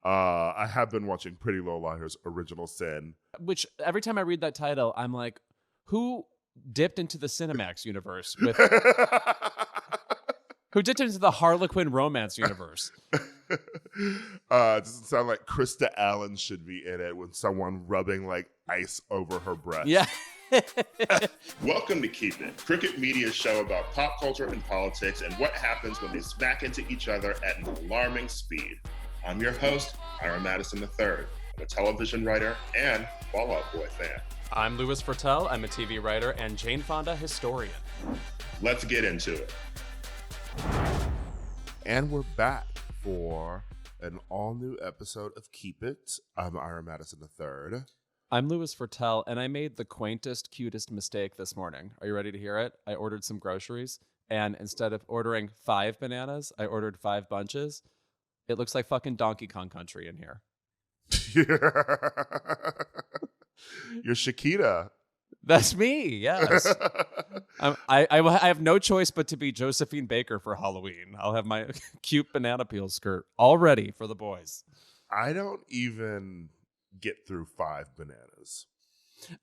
I have been watching Pretty Little Liars Original Sin. Which every time I read that title, I'm like, who dipped into the Cinemax universe with who dipped into the Harlequin romance universe? Doesn't sound like Krista Allen should be in it with someone rubbing like ice over her breast. Yeah. Welcome to Keep It, Cricket Media's show about pop culture and politics and what happens when they smack into each other at an alarming speed. I'm your host, Ira Madison III. I'm a television writer and Fall Out Boy fan. I'm Louis Fertel. I'm a TV writer and Jane Fonda historian. Let's get into it. And we're back for an all-new episode of Keep It. I'm Ira Madison III. I'm Louis Fertel, and I made the quaintest, cutest mistake this morning. Are you ready to hear it? I ordered some groceries, and instead of ordering 5 bananas, I ordered 5 bunches. It looks like fucking Donkey Kong Country in here. You're Shakira. That's me, yes. I have no choice but to be Josephine Baker for Halloween. I'll have my cute banana peel skirt all ready for the boys. I don't even get through 5 bananas.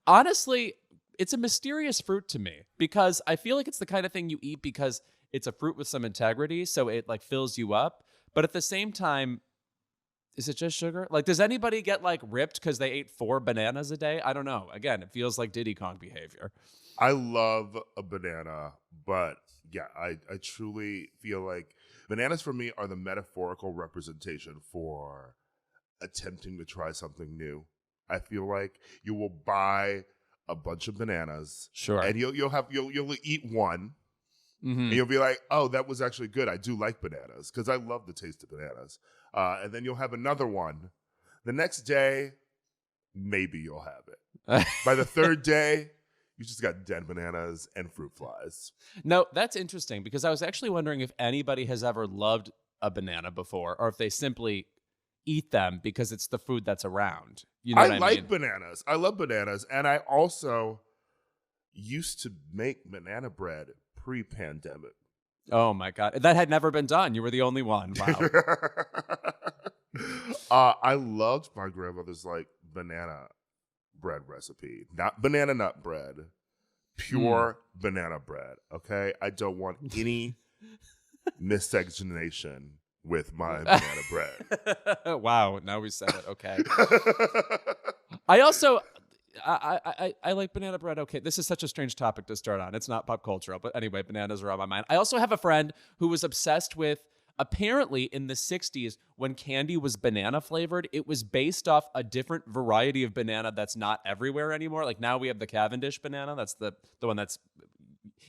Honestly, it's a mysterious fruit to me because I feel like it's the kind of thing you eat because it's a fruit with some integrity, so it like fills you up. But at the same time, is it just sugar? Like, does anybody get like ripped because they ate 4 bananas a day? I don't know. Again, it feels like Diddy Kong behavior. I love a banana, but yeah, I truly feel like bananas for me are the metaphorical representation for attempting to try something new. I feel like you will buy a bunch of bananas, sure, and you'll eat one. Mm-hmm. And you'll be like, oh, that was actually good. I do like bananas because I love the taste of bananas. And then you'll have another one. The next day, maybe you'll have it. By the third day, you just got dead bananas and fruit flies. No, that's interesting because I was actually wondering if anybody has ever loved a banana before or if they simply eat them because it's the food that's around. You know what I like mean? Bananas. I love bananas. And I also used to make banana bread pre-pandemic. Oh my God. That had never been done. You were the only one. Wow. I loved my grandmother's like banana bread recipe. Not banana nut bread. Pure banana bread. Okay? I don't want any miscegenation with my banana bread. Wow. Now we said it. Okay. I also... I like banana bread. Okay, this is such a strange topic to start on. It's not pop cultural, but anyway, bananas are on my mind. I also have a friend who was obsessed with, apparently in the 60s, when candy was banana flavored, it was based off a different variety of banana that's not everywhere anymore. Like now we have the Cavendish banana. That's the one that's,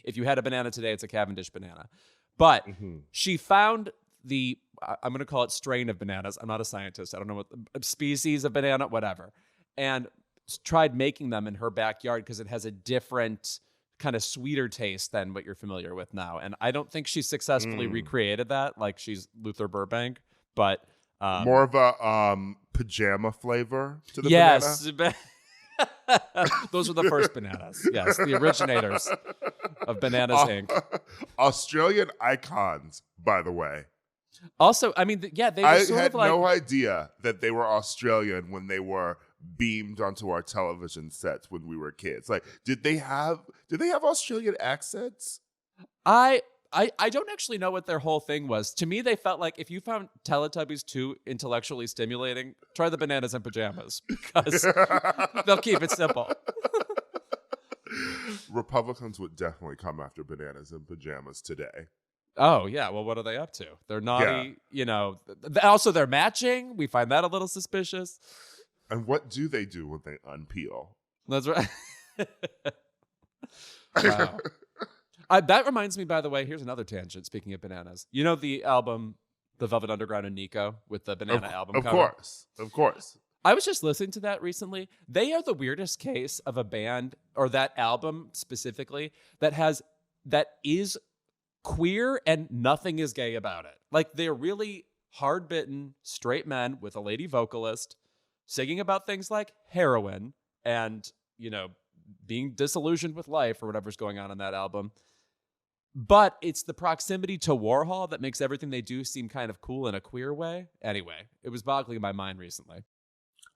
if you had a banana today, it's a Cavendish banana. But she found the, I'm going to call it strain of bananas. I'm not a scientist. I don't know what species of banana, whatever. And tried making them in her backyard because it has a different kind of sweeter taste than what you're familiar with now. And I don't think she successfully recreated that like she's Luther Burbank, but more of a pajama flavor to the banana. Those were the first bananas. Yes, the originators of Bananas Inc. Australian icons, by the way. Also, I mean, they were I sort had of like no idea that they were Australian when they were beamed onto our television sets when we were kids. Like, did they have Australian accents? I don't actually know what their whole thing was. To me, they felt like if you found Teletubbies too intellectually stimulating, try the Bananas and Pajamas because they'll keep it simple. Republicans would definitely come after Bananas and Pajamas today. Oh, yeah. Well, what are they up to? They're naughty, you know. Also, they're matching. We find that a little suspicious. And what do they do when they unpeel? That's right. Wow. That reminds me, by the way, here's another tangent. Speaking of bananas, you know the album, The Velvet Underground and Nico with the banana album cover? Of course. I was just listening to that recently. They are the weirdest case of a band, or that album specifically, that is queer and nothing is gay about it. Like they're really hard-bitten straight men with a lady vocalist singing about things like heroin and, you know, being disillusioned with life or whatever's going on in that album. But it's the proximity to Warhol that makes everything they do seem kind of cool in a queer way. Anyway, it was boggling my mind recently.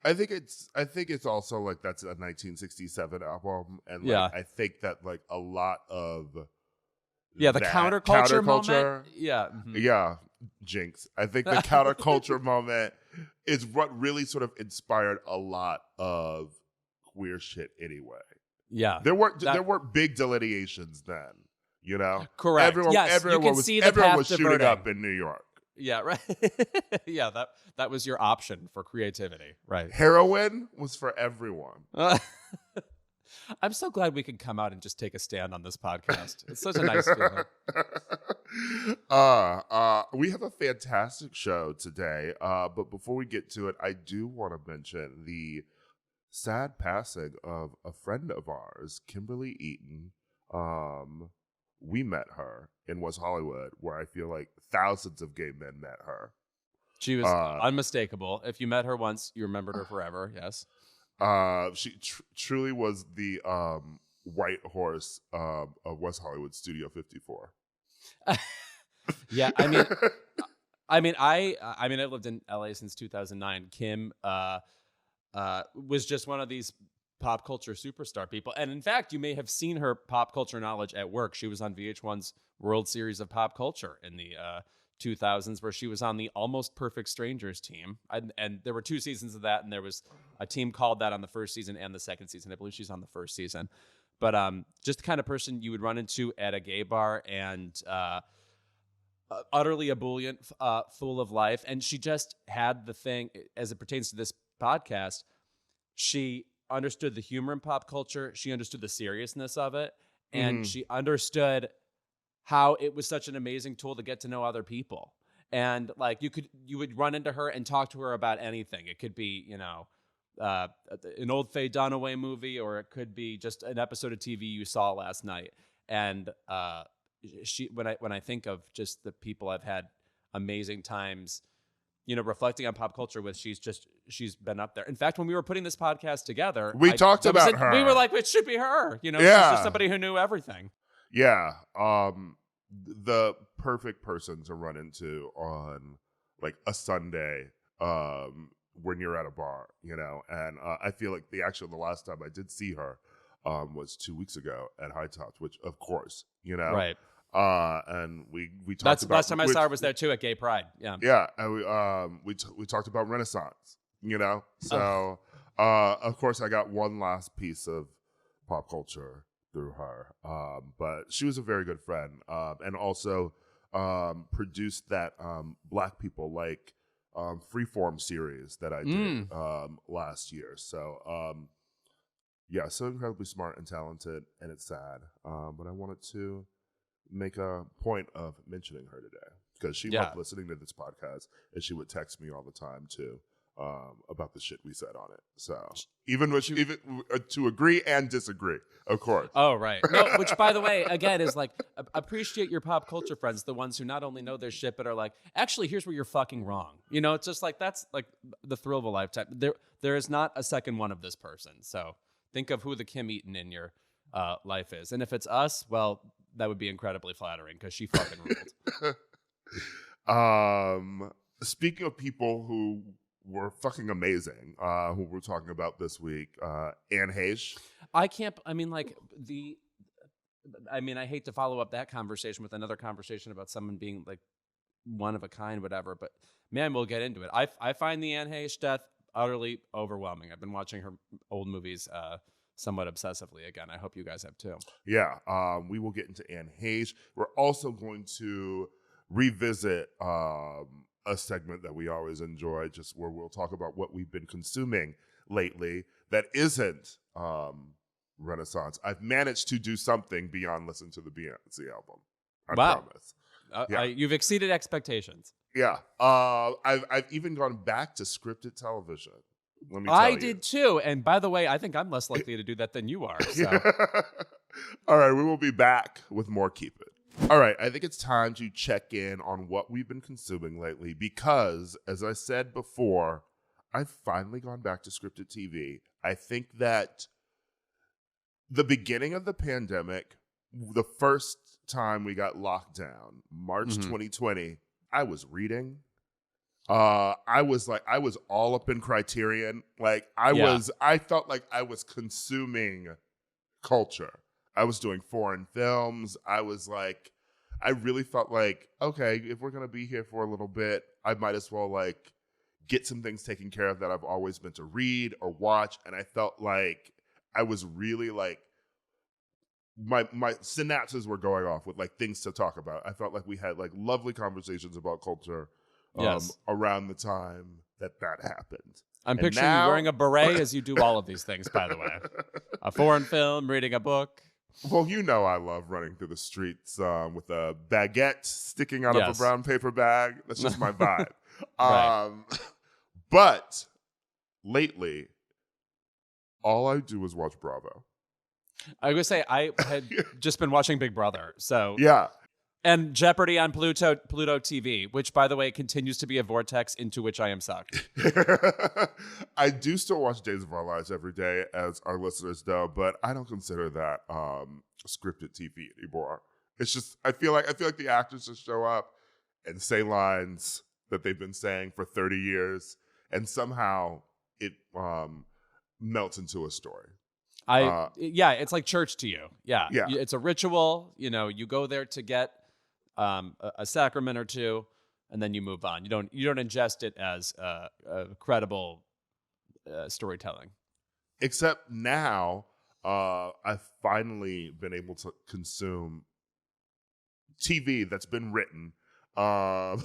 I think it's also like that's a 1967 album, and like Yeah. I think that like a lot of Yeah, the that counterculture moment. Yeah. Mhm. yeah, Jinx. I think the counterculture moment is what really sort of inspired a lot of queer shit. Anyway, Yeah. there weren't big delineations then. You know, Correct. Everyone, Yes, everyone you can was see the everyone path was shooting diverting. up in New York. Yeah, right. Yeah, that was your option for creativity. Right. Heroin was for everyone. I'm so glad we can come out and just take a stand on this podcast. It's such a nice feeling. We have a fantastic show today. But before we get to it, I do want to mention the sad passing of a friend of ours, Kimberly Eaton. We met her in West Hollywood, where I feel like thousands of gay men met her. She was unmistakable. If you met her once, you remembered her forever. Yes. She truly was the white horse of West Hollywood Studio 54. Yeah, I mean, I've lived in LA since 2009. Kim was just one of these pop culture superstar people. And in fact, you may have seen her pop culture knowledge at work. She was on VH1's World Series of Pop Culture in the 2000s, where she was on the Almost Perfect Strangers team. And there were 2 seasons of that, and there was a team called that on the first season and the second season. I believe she's on the first season. But just the kind of person you would run into at a gay bar, and utterly ebullient, full of life. And she just had the thing, as it pertains to this podcast, she understood the humor in pop culture. She understood the seriousness of it. And she understood how it was such an amazing tool to get to know other people. And like you would run into her and talk to her about anything. It could be, you know, an old Faye Dunaway movie, or it could be just an episode of TV you saw last night. And when I think of just the people I've had amazing times, you know, reflecting on pop culture with, she's been up there. In fact, when we were putting this podcast together, we talked about her. We were like, it should be her. You know, yeah. She's just somebody who knew everything. Yeah. The perfect person to run into on like a Sunday when you're at a bar, you know. And I feel like the last time I did see her was 2 weeks ago at High Tops, which of course, you know. Right. And we talked That's about, last time I saw her was there too at Gay Pride. Yeah. Yeah, and we talked about Renaissance, you know. So of course I got one last piece of pop culture through her. But she was a very good friend, and also produced that Black People Like Freeform series that I did last year. So yeah, so incredibly smart and talented, and it's sad. But I wanted to make a point of mentioning her today because she loved listening to this podcast, and she would text me all the time too about the shit we said on it. So even to agree and disagree, of course. Oh, right. No, which by the way, again, is like, appreciate your pop culture friends, the ones who not only know their shit, but are like, actually, here's where you're fucking wrong. You know, it's just like, that's like the thrill of a lifetime. There is not a second one of this person. So think of who the Kim Eaton in your life is. And if it's us, well, that would be incredibly flattering because she fucking ruled. Speaking of people who were fucking amazing, who we're talking about this week, Anne Heche. I hate to follow up that conversation with another conversation about someone being like one of a kind, whatever, but man, we'll get into it. I find the Anne Heche death utterly overwhelming. I've been watching her old movies somewhat obsessively again. I hope you guys have too. Yeah, we will get into Anne Heche. We're also going to revisit a segment that we always enjoy, just where we'll talk about what we've been consuming lately that isn't Renaissance. I've managed to do something beyond listen to the Beyonce album. I promise. You've exceeded expectations. Yeah. I've even gone back to scripted television. Let me tell you. I did too. And by the way, I think I'm less likely to do that than you are. So. All right, we will be back with more Keep It. All right, I think it's time to check in on what we've been consuming lately because, as I said before, I've finally gone back to scripted TV. I think that the beginning of the pandemic, the first time we got locked down, March Mhm. 2020, I was reading. I was all up in Criterion. Like Yeah. I felt like I was consuming culture. I was doing foreign films. I really felt like, okay, if we're gonna be here for a little bit, I might as well like get some things taken care of that I've always meant to read or watch. And I felt like I was really like my synapses were going off with like things to talk about. I felt like we had like lovely conversations about culture Yes. around the time that happened. I'm And picturing you now- wearing a beret as you do all of these things, by the way. A foreign film, reading a book. Well, you know I love running through the streets with a baguette sticking out of a Yes. brown paper bag. That's just my vibe. Right. But lately, all I do is watch Bravo. I was going to say, I had just been watching Big Brother. So Yeah. And Jeopardy on Pluto TV, which, by the way, continues to be a vortex into which I am sucked. I do still watch Days of Our Lives every day, as our listeners know, but I don't consider that scripted TV anymore. It's just I feel like the actors just show up and say lines that they've been saying for 30 years, and somehow it melts into a story. Yeah, it's like church to you. Yeah. Yeah. It's a ritual. You know, you go there to get a sacrament or two, and then you move on. You don't ingest it as a credible storytelling. Except now, I've finally been able to consume TV that's been written by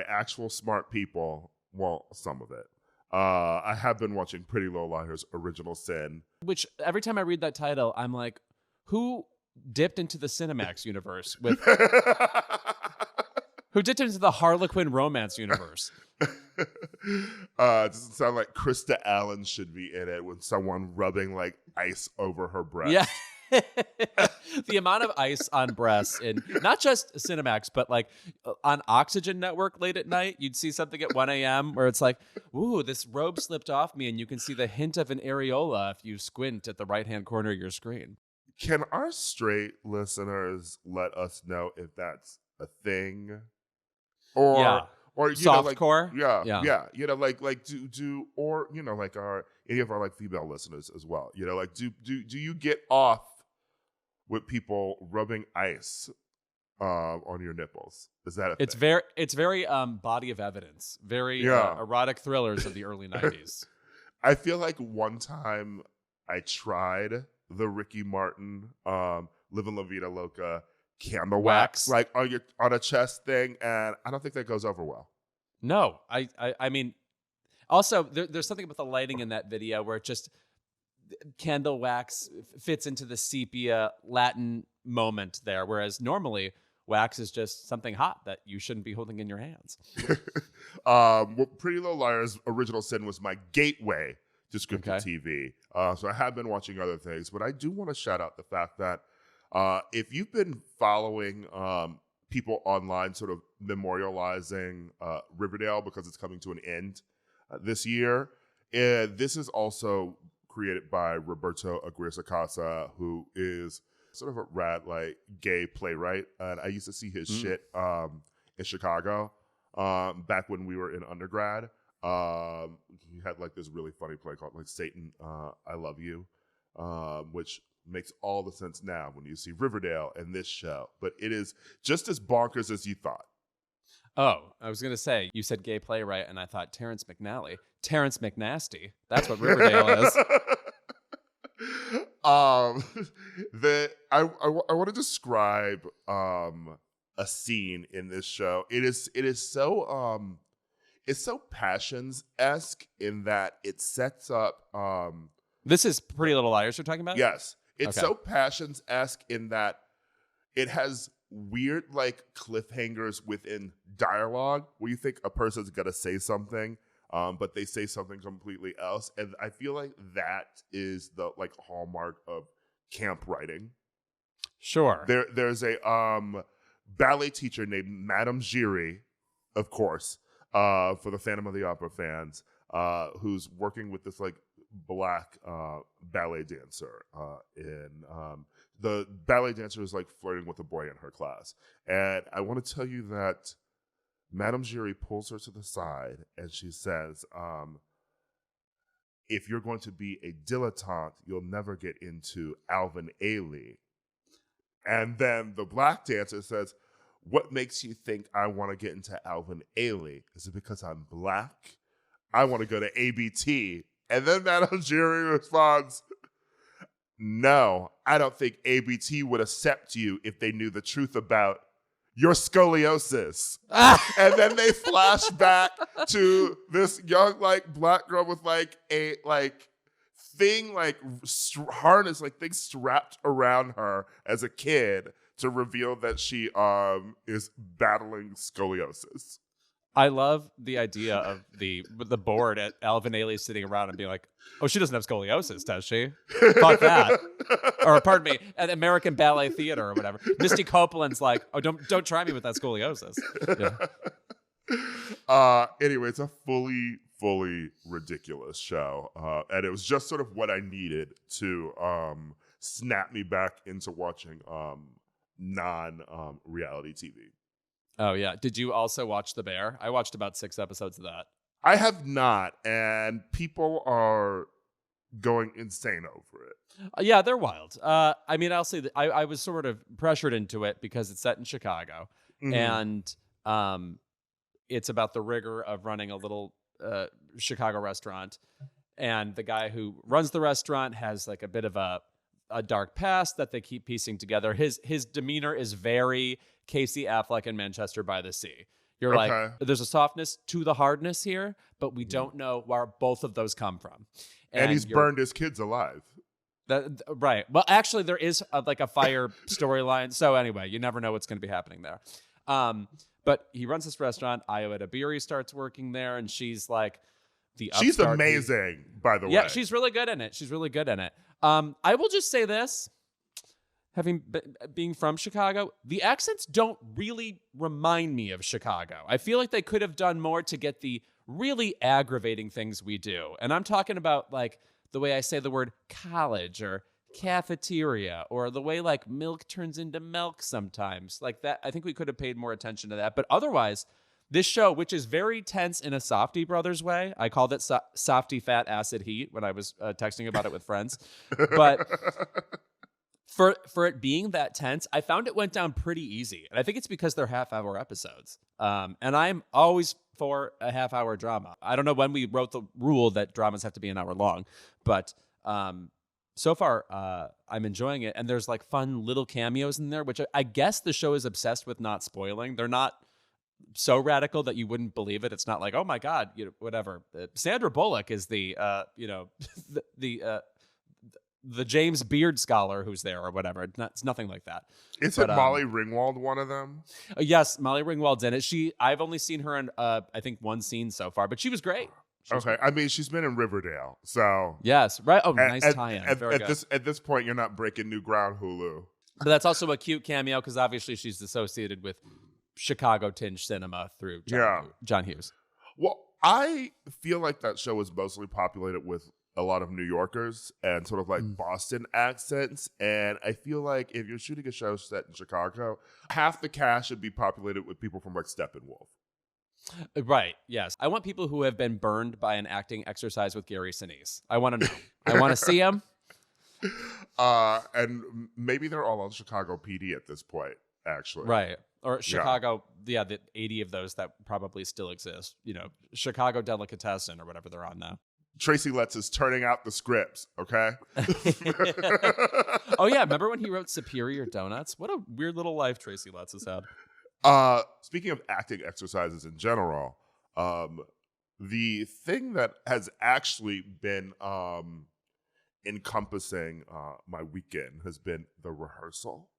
actual smart people. Well, some of it. I have been watching Pretty Little Liars: Original Sin. Which every time I read that title, I'm like, who dipped into the Cinemax universe with? Who dipped into the Harlequin romance universe? Doesn't sound like Krista Allen should be in it with someone rubbing like ice over her breast. Yeah. The amount of ice on breasts in not just Cinemax, but like on Oxygen Network late at night, you'd see something at 1 a.m. where it's like, ooh, this robe slipped off me, and you can see the hint of an areola if you squint at the right-hand corner of your screen. Can our straight listeners let us know if that's a thing? Or Yeah. or you know, like, Softcore? yeah, Yeah. you know, like do or you know, like any of our like female listeners as well. You know, like do you get off with people rubbing ice on your nipples? Is that a It's thing? very body of evidence, very Yeah. erotic thrillers of the early 90s. I feel like one time I tried the Ricky Martin Livin' La Vida Loca candle wax like on a chest thing, and I don't think that goes over well. No, I mean, also there's something about the lighting in that video where it just candle wax fits into the sepia Latin moment there, whereas normally wax is just something hot that you shouldn't be holding in your hands. Well, Pretty Little Liars: Original Sin was my gateway to scripted Okay. TV. So I have been watching other things, but I do want to shout out the fact that if you've been following people online sort of memorializing Riverdale because it's coming to an end this year, this is also created by Roberto Aguirre-Sacasa, who is sort of a rad, like, gay playwright. And I used to see his shit in Chicago back when we were in undergrad. He had like this really funny play called like Satan, I Love You, which makes all the sense now when you see Riverdale and this show. But it is just as bonkers as you thought. Oh, I was gonna say you said gay playwright, and I thought Terrence McNally, Terrence McNasty. That's what Riverdale is. I want to describe a scene in this show. It is so it's so Passions-esque in that it sets up This is Pretty Little Liars you're talking about? yes, it's Okay. so Passions-esque in that it has weird like cliffhangers within dialogue where you think a person's gonna say something, but they say something completely else. And I feel like that is the like hallmark of camp writing. Sure. There's a ballet teacher named Madame Giry, of course, for the Phantom of the Opera fans, who's working with this like black ballet dancer in the ballet dancer is like flirting with a boy in her class. And I want to tell you that Madame Giry pulls her to the side and she says, if you're going to be a dilettante, you'll never get into Alvin Ailey. And then the black dancer says, what makes you think I want to get into Alvin Ailey? Is it because I'm black? I want to go to ABT. And then Madame Giry responds, no, I don't think ABT would accept you if they knew the truth about your scoliosis. And then they flash back to this young, like, black girl with, like, a, like, thing, like, harness, like, thing strapped around her as a kid to reveal that she is battling scoliosis. I love the idea of the board at Alvin Ailey sitting around and being like, oh, she doesn't have scoliosis, does she? Fuck that. Or pardon me, at American Ballet Theater or whatever. Misty Copeland's like, oh, don't try me with that scoliosis. Yeah. Anyway, it's a fully ridiculous show. And it was just sort of what I needed to snap me back into watching non-reality TV. Oh, yeah. Did you also watch The Bear? I watched about 6 episodes of that. I have not, and people are going insane over it. Yeah, they're wild. I mean, I'll say that I was sort of pressured into it because it's set in Chicago. And it's about the rigor of running a little Chicago restaurant. And the guy who runs the restaurant has like a bit of a dark past that they keep piecing together. His demeanor is very Casey Affleck in Manchester by the Sea. You're like, there's a softness to the hardness here, but we don't know where both of those come from. And he's burned his kids alive. Right. Well, actually, there is like a fire storyline. So anyway, you never know what's going to be happening there. But he runs this restaurant. Io Adabiri starts working there, and she's like she's amazing, by the way. Yeah, she's really good in it. I will just say this. Being from Chicago, the accents don't really remind me of Chicago. I feel like they could have done more to get the really aggravating things we do. And I'm talking about like the way I say the word college or cafeteria, or the way like milk turns into milk sometimes. Like that, I think we could have paid more attention to that. But otherwise, this show, which is very tense in a Softy Brothers way, I called it Softy Fat Acid Heat when I was texting about it with friends. But for it being that tense, I found it went down pretty easy. And I think it's because they're half-hour episodes. And I'm always for a half-hour drama. I don't know when we wrote the rule that dramas have to be an hour long, but so far I'm enjoying it. And there's like fun little cameos in there, which I guess the show is obsessed with not spoiling. They're not so radical that you wouldn't believe it. It's not like, oh my God, whatever. Sandra Bullock is the James Beard scholar who's there or whatever. It's nothing like that. Isn't Molly Ringwald one of them? Yes, Molly Ringwald's in it. I've only seen her in I think one scene so far, but she was great. Okay, I mean, she's been in Riverdale, so yes, right. Oh, nice tie-in. At this point, you're not breaking new ground, Hulu. But That's also a cute cameo because obviously she's associated with Chicago tinge cinema through John Hughes. Well, I feel like that show is mostly populated with a lot of New Yorkers and sort of like Boston accents. And I feel like if you're shooting a show set in Chicago, half the cast should be populated with people from like Steppenwolf. Right. Yes. I want people who have been burned by an acting exercise with Gary Sinise. I want to know. I want to see him. And maybe they're all on Chicago PD at this point, actually. Right. Or Chicago, the 80 of those that probably still exist. Chicago Delicatessen or whatever they're on now. Tracy Letts is turning out the scripts, okay? Oh, yeah. Remember when he wrote Superior Donuts? What a weird little life Tracy Letts has had. Speaking of acting exercises in general, the thing that has actually been encompassing my weekend has been the rehearsal.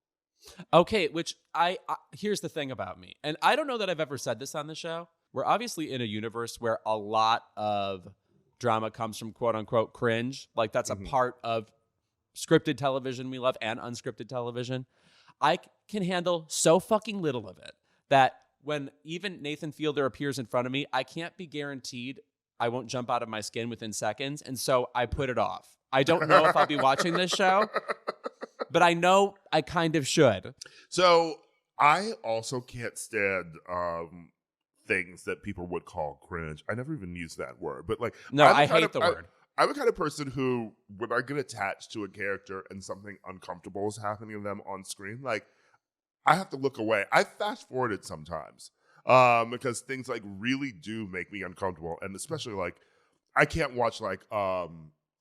Okay, which here's the thing about me. And I don't know that I've ever said this on the show. We're obviously in a universe where a lot of drama comes from quote unquote cringe. Like that's a part of scripted television we love and unscripted television. I can handle so fucking little of it that when even Nathan Fielder appears in front of me, I can't be guaranteed I won't jump out of my skin within seconds. And so I put it off. I don't know if I'll be watching this show. but I know I kind of should. So I also can't stand things that people would call cringe. I never even used that word, but like, No, I hate the word. I'm the kind of person who, when I get attached to a character and something uncomfortable is happening to them on screen, like, I have to look away. I fast forward it sometimes because things like really do make me uncomfortable, and especially like I can't watch like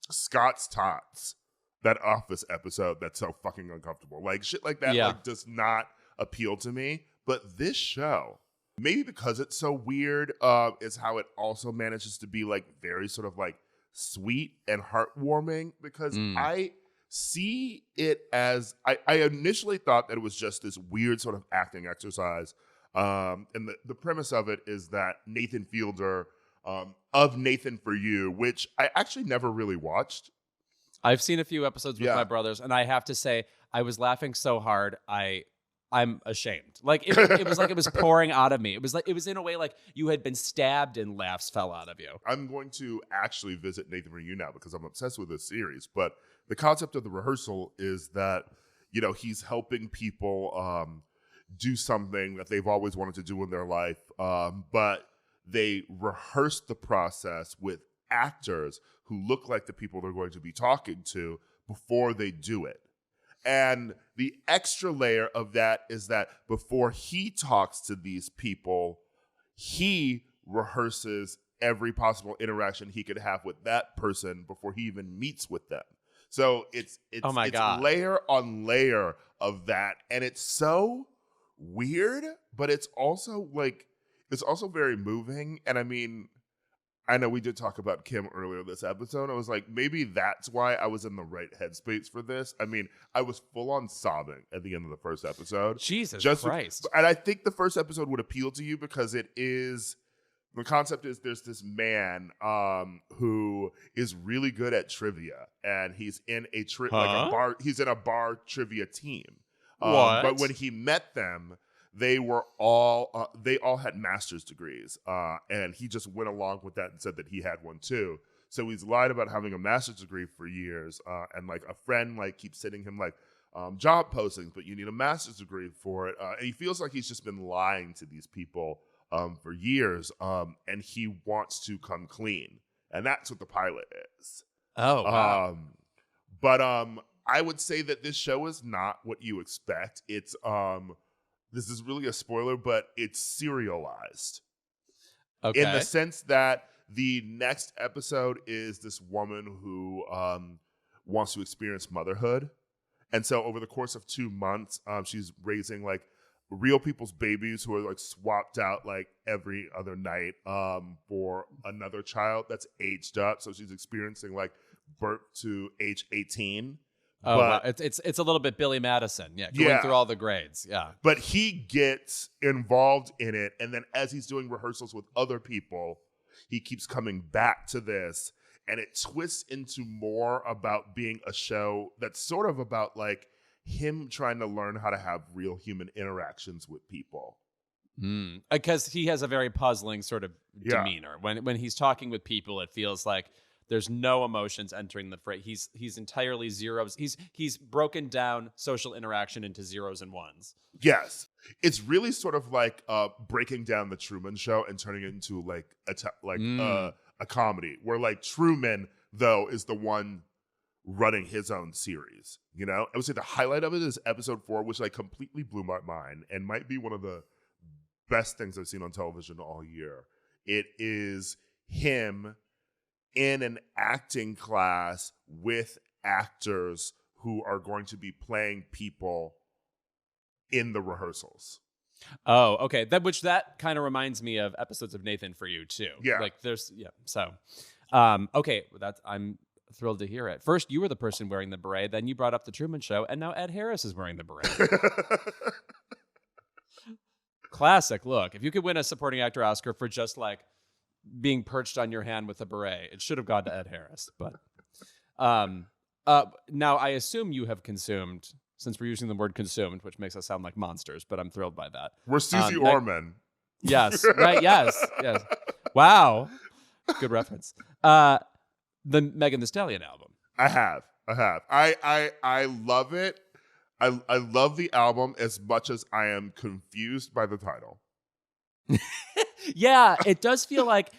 Scott's Tots, that Office episode that's so fucking uncomfortable. Like shit like that like does not appeal to me. But this show, maybe because it's so weird, is how it also manages to be like very sort of like sweet and heartwarming, because I see it as I initially thought that it was just this weird sort of acting exercise. And the premise of it is that Nathan Fielder of Nathan For You, which I actually never really watched. I've seen a few episodes with my brothers, and I have to say, I was laughing so hard, I'm ashamed. Like it was like it was pouring out of me. It was in a way like you had been stabbed and laughs fell out of you. I'm going to actually visit Nathan For You now because I'm obsessed with this series. But the concept of the rehearsal is that, you know, he's helping people do something that they've always wanted to do in their life, but they rehearse the process with actors who look like the people they're going to be talking to before they do it. And the extra layer of that is that before he talks to these people, he rehearses every possible interaction he could have with that person before he even meets with them. So it's God. layer on layer of that. And it's so weird, but it's also very moving. And I mean, I know we did talk about Kim earlier this episode. I was like, maybe that's why I was in the right headspace for this. I mean, I was full on sobbing at the end of the first episode. Jesus Christ. And I think the first episode would appeal to you because the concept is there's this man who is really good at trivia, and he's in he's in a bar trivia team. What? But when he met them, they all had master's degrees, and he just went along with that and said that he had one too. So he's lied about having a master's degree for years, and like a friend like keeps sending him like job postings, but you need a master's degree for it. And he feels like he's just been lying to these people for years, and he wants to come clean, and that's what the pilot is. Oh, wow. But I would say that this show is not what you expect. It's this is really a spoiler, but it's serialized. Okay. In the sense that the next episode is this woman who wants to experience motherhood. And so over the course of 2 months, she's raising like real people's babies who are like swapped out like every other night for another child that's aged up. So she's experiencing like birth to age 18. Oh, wow. It's a little bit Billy Madison. Yeah, going through all the grades. Yeah. But he gets involved in it, and then as he's doing rehearsals with other people, he keeps coming back to this, and it twists into more about being a show that's sort of about like him trying to learn how to have real human interactions with people. Because he has a very puzzling sort of demeanor. When he's talking with people, it feels like there's no emotions entering the fray. He's entirely zeros. He's broken down social interaction into zeros and ones. Yes, it's really sort of like breaking down the Truman Show and turning it into like a comedy, where like Truman though is the one running his own series. You know, I would say the highlight of it is episode 4, which like completely blew my mind and might be one of the best things I've seen on television all year. It is him in an acting class with actors who are going to be playing people in the rehearsals. Oh, okay. That kind of reminds me of episodes of Nathan For You too. Yeah. Like so. Okay, I'm thrilled to hear it. First, you were the person wearing the beret, then you brought up the Truman Show, and now Ed Harris is wearing the beret. Classic. Look, if you could win a supporting actor Oscar for just like being perched on your hand with a beret, it should have gone to Ed Harris. But now I assume you have consumed, since we're using the word consumed, which makes us sound like monsters, but I'm thrilled by that. We're Susie Orman. Yes, right, yes. Wow. Good reference. The Megan Thee Stallion album. I have. I love it. I love the album as much as I am confused by the title. Yeah, it does feel like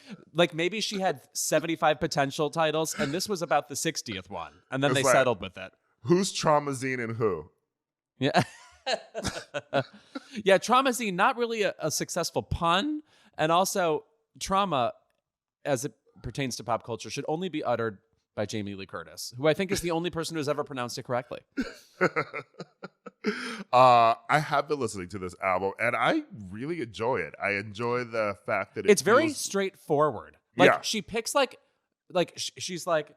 maybe she had 75 potential titles, and this was about the 60th one, and then It's they like, settled with it. Who's Traumazine and who? Yeah. Yeah, Traumazine, not really a successful pun, and also trauma, as it pertains to pop culture, should only be uttered by Jamie Lee Curtis, who I think is the only person who's ever pronounced it correctly. I have been listening to this album, and I really enjoy it. I enjoy the fact that it's very straightforward. Like, yeah. she picks she's like,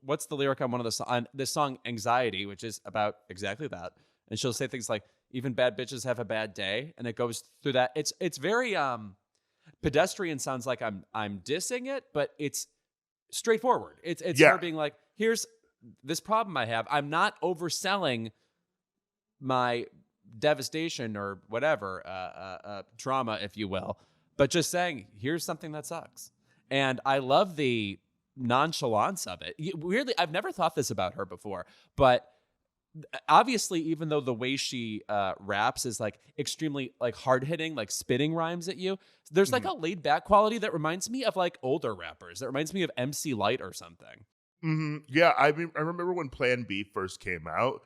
what's the lyric on one of the on this song, Anxiety, which is about exactly that. And she'll say things like, even bad bitches have a bad day. And it goes through that. It's very pedestrian, sounds like I'm dissing it, but it's straightforward. It's her being like, here's this problem I have. I'm not overselling my devastation or whatever, trauma, if you will, but just saying, here's something that sucks. And I love the nonchalance of it. Weirdly, I've never thought this about her before, but obviously, even though the way she raps is like extremely like hard hitting, like spitting rhymes at you, there's like a laid back quality that reminds me of like older rappers. That reminds me of MC Light or something. Mm-hmm. Yeah, I remember when Plan B first came out.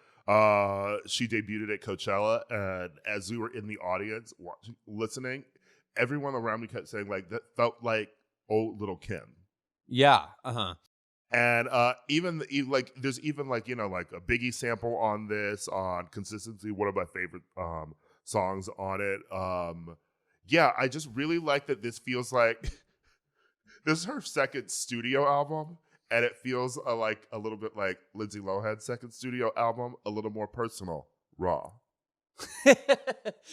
She debuted at Coachella, and as we were in the audience listening, everyone around me kept saying like that felt like old Little Kim. Yeah. And there's even like, like a Biggie sample on this, on Consistency, one of my favorite songs on it. Yeah, I just really like that this feels like this is her second studio album, and it feels like a little bit like Lindsay Lohan's second studio album, a little more personal, raw.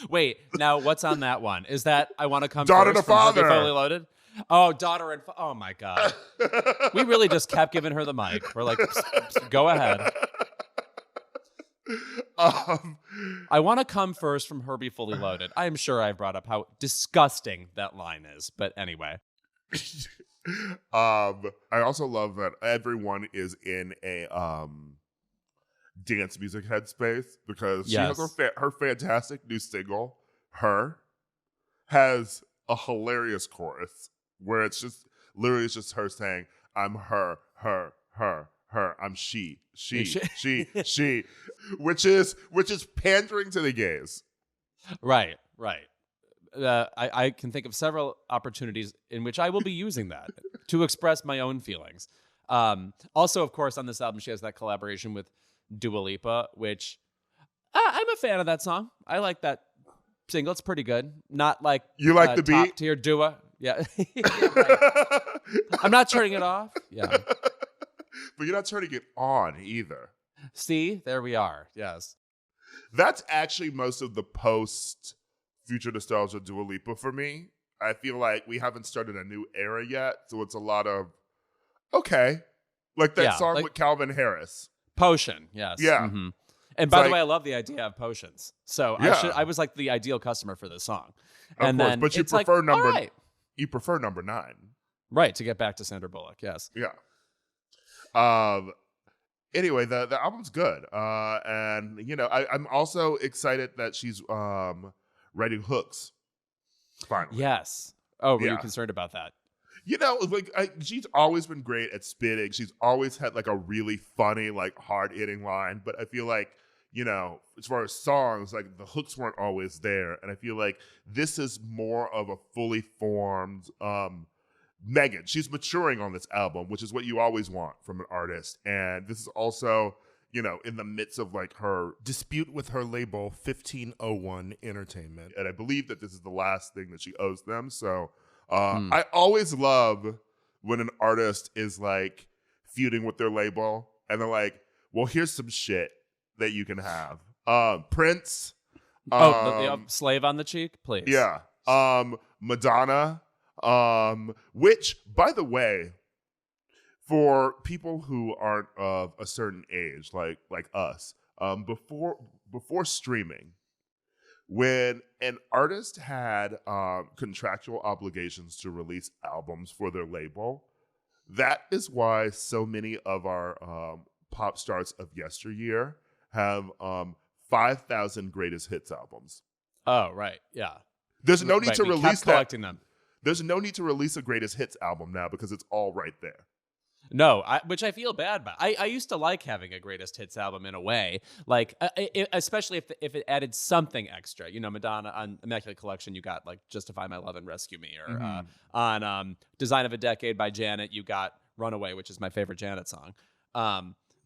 Wait, now what's on that one? Is that I Want to Come Daughter First to Father. From Fully Loaded? Oh, Daughter and oh my God. We really just kept giving her the mic. We're like, go ahead. I Want to Come First from Herbie Fully Loaded. I'm sure I've brought up how disgusting that line is, but anyway. I also love that everyone is in a dance music headspace, because she has her fantastic new single, Her, has a hilarious chorus where it's just literally it's just her saying, I'm her, I'm she, which is pandering to the gays. Right. I can think of several opportunities in which I will be using that to express my own feelings. Also, of course, on this album, she has that collaboration with Dua Lipa, which I'm a fan of that song. I like that single. It's pretty good. Not like you like the beat? Top tier Dua. Yeah. Right. I'm not turning it off. Yeah. But you're not turning it on either. See, there we are. Yes. That's actually most of the post Future Nostalgia Dua Lipa for me. I feel like we haven't started a new era yet, so it's a lot of okay, like that song with Calvin Harris, Potion. Yes. Yeah. Mm-hmm. And by the way, I love the idea of potions. So yeah. I was like the ideal customer for this song. Of course, but you prefer you prefer number 9, right? To get back to Sandra Bullock. Yes. Yeah. Anyway, the album's good, and I'm also excited that she's writing hooks. Finally. Yes. Oh, were you concerned about that? She's always been great at spitting. She's always had like a really funny, like hard hitting line. But I feel like, as far as songs, like the hooks weren't always there. And I feel like this is more of a fully formed Megan. She's maturing on this album, which is what you always want from an artist. And this is also, in the midst of like her dispute with her label 1501 Entertainment. And I believe that this is the last thing that she owes them. So I always love when an artist is like feuding with their label and they're like, well, here's some shit that you can have. Prince. Slave on the cheek, please. Yeah. Madonna. Which, by the way, for people who aren't of a certain age, like us, before streaming, when an artist had contractual obligations to release albums for their label, that is why so many of our pop stars of yesteryear have 5,000 greatest hits albums. Oh, right. Yeah. There's no need Right, to we release kept that. collecting them. There's no need to release a greatest hits album now because it's all right there. No, which I feel bad about. I used to like having a greatest hits album in a way, like especially if it added something extra. You know, Madonna on Immaculate Collection, you got like "Justify My Love" and "Rescue Me," or on "Design of a Decade" by Janet, you got "Runaway," which is my favorite Janet song.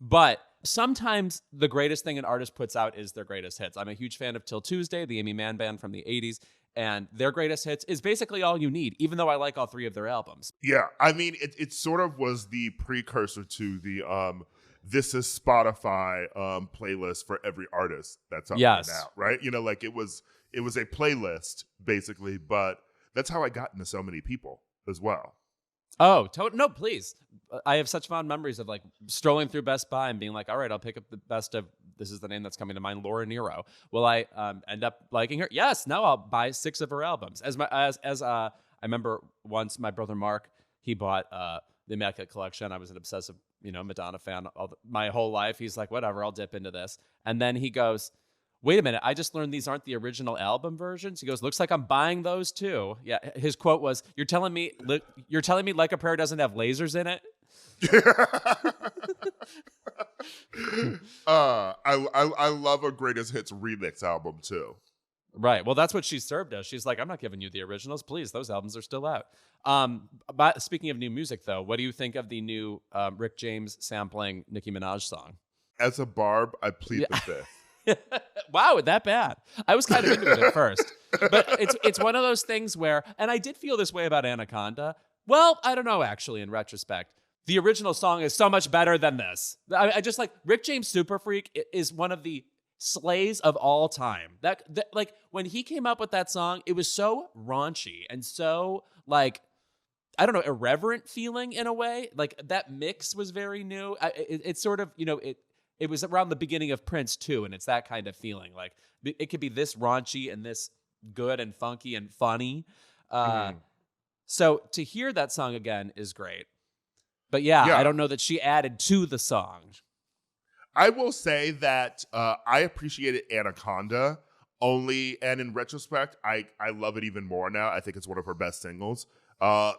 But sometimes the greatest thing an artist puts out is their greatest hits. I'm a huge fan of Till Tuesday, the Amy Mann band from the '80s. And their greatest hits is basically all you need, even though I like all three of their albums. Yeah, I mean, it sort of was the precursor to the This Is Spotify playlist for every artist that's up there now, right? You know, like it was a playlist basically, but that's how I got into so many people as well. Oh, no, please. I have such fond memories of like strolling through Best Buy and being like, all right, I'll pick up the best of, this is the name that's coming to mind, Laura Nero. Will I end up liking her? Yes. Now I'll buy 6 of her albums. I remember once my brother Mark, he bought the Immaculate Collection. I was an obsessive, Madonna fan my whole life. He's like, whatever, I'll dip into this. And then he goes, wait a minute, I just learned these aren't the original album versions. He goes, looks like I'm buying those too. Yeah, his quote was, you're telling me Like a Prayer doesn't have lasers in it? I love a greatest hits remix album too. Right. Well, that's what she served us. She's like, I'm not giving you the originals. Please, those albums are still out. But speaking of new music, though, what do you think of the new Rick James sampling Nicki Minaj song? As a Barb, I plead the fifth. Wow, that bad. I was kind of into it at first. But it's one of those things where, and I did feel this way about Anaconda. Well, I don't know, actually, in retrospect. The original song is so much better than this. I just like Rick James Super Freak is one of the slays of all time. That like when he came up with that song, it was so raunchy and so like, I don't know, irreverent feeling in a way. Like that mix was very new. It's sort of, it was around the beginning of Prince too, and it's that kind of feeling. Like it could be this raunchy and this good and funky and funny. So to hear that song again is great. But yeah, I don't know that she added to the song. I will say that I appreciated Anaconda only, and in retrospect, I love it even more now. I think it's one of her best singles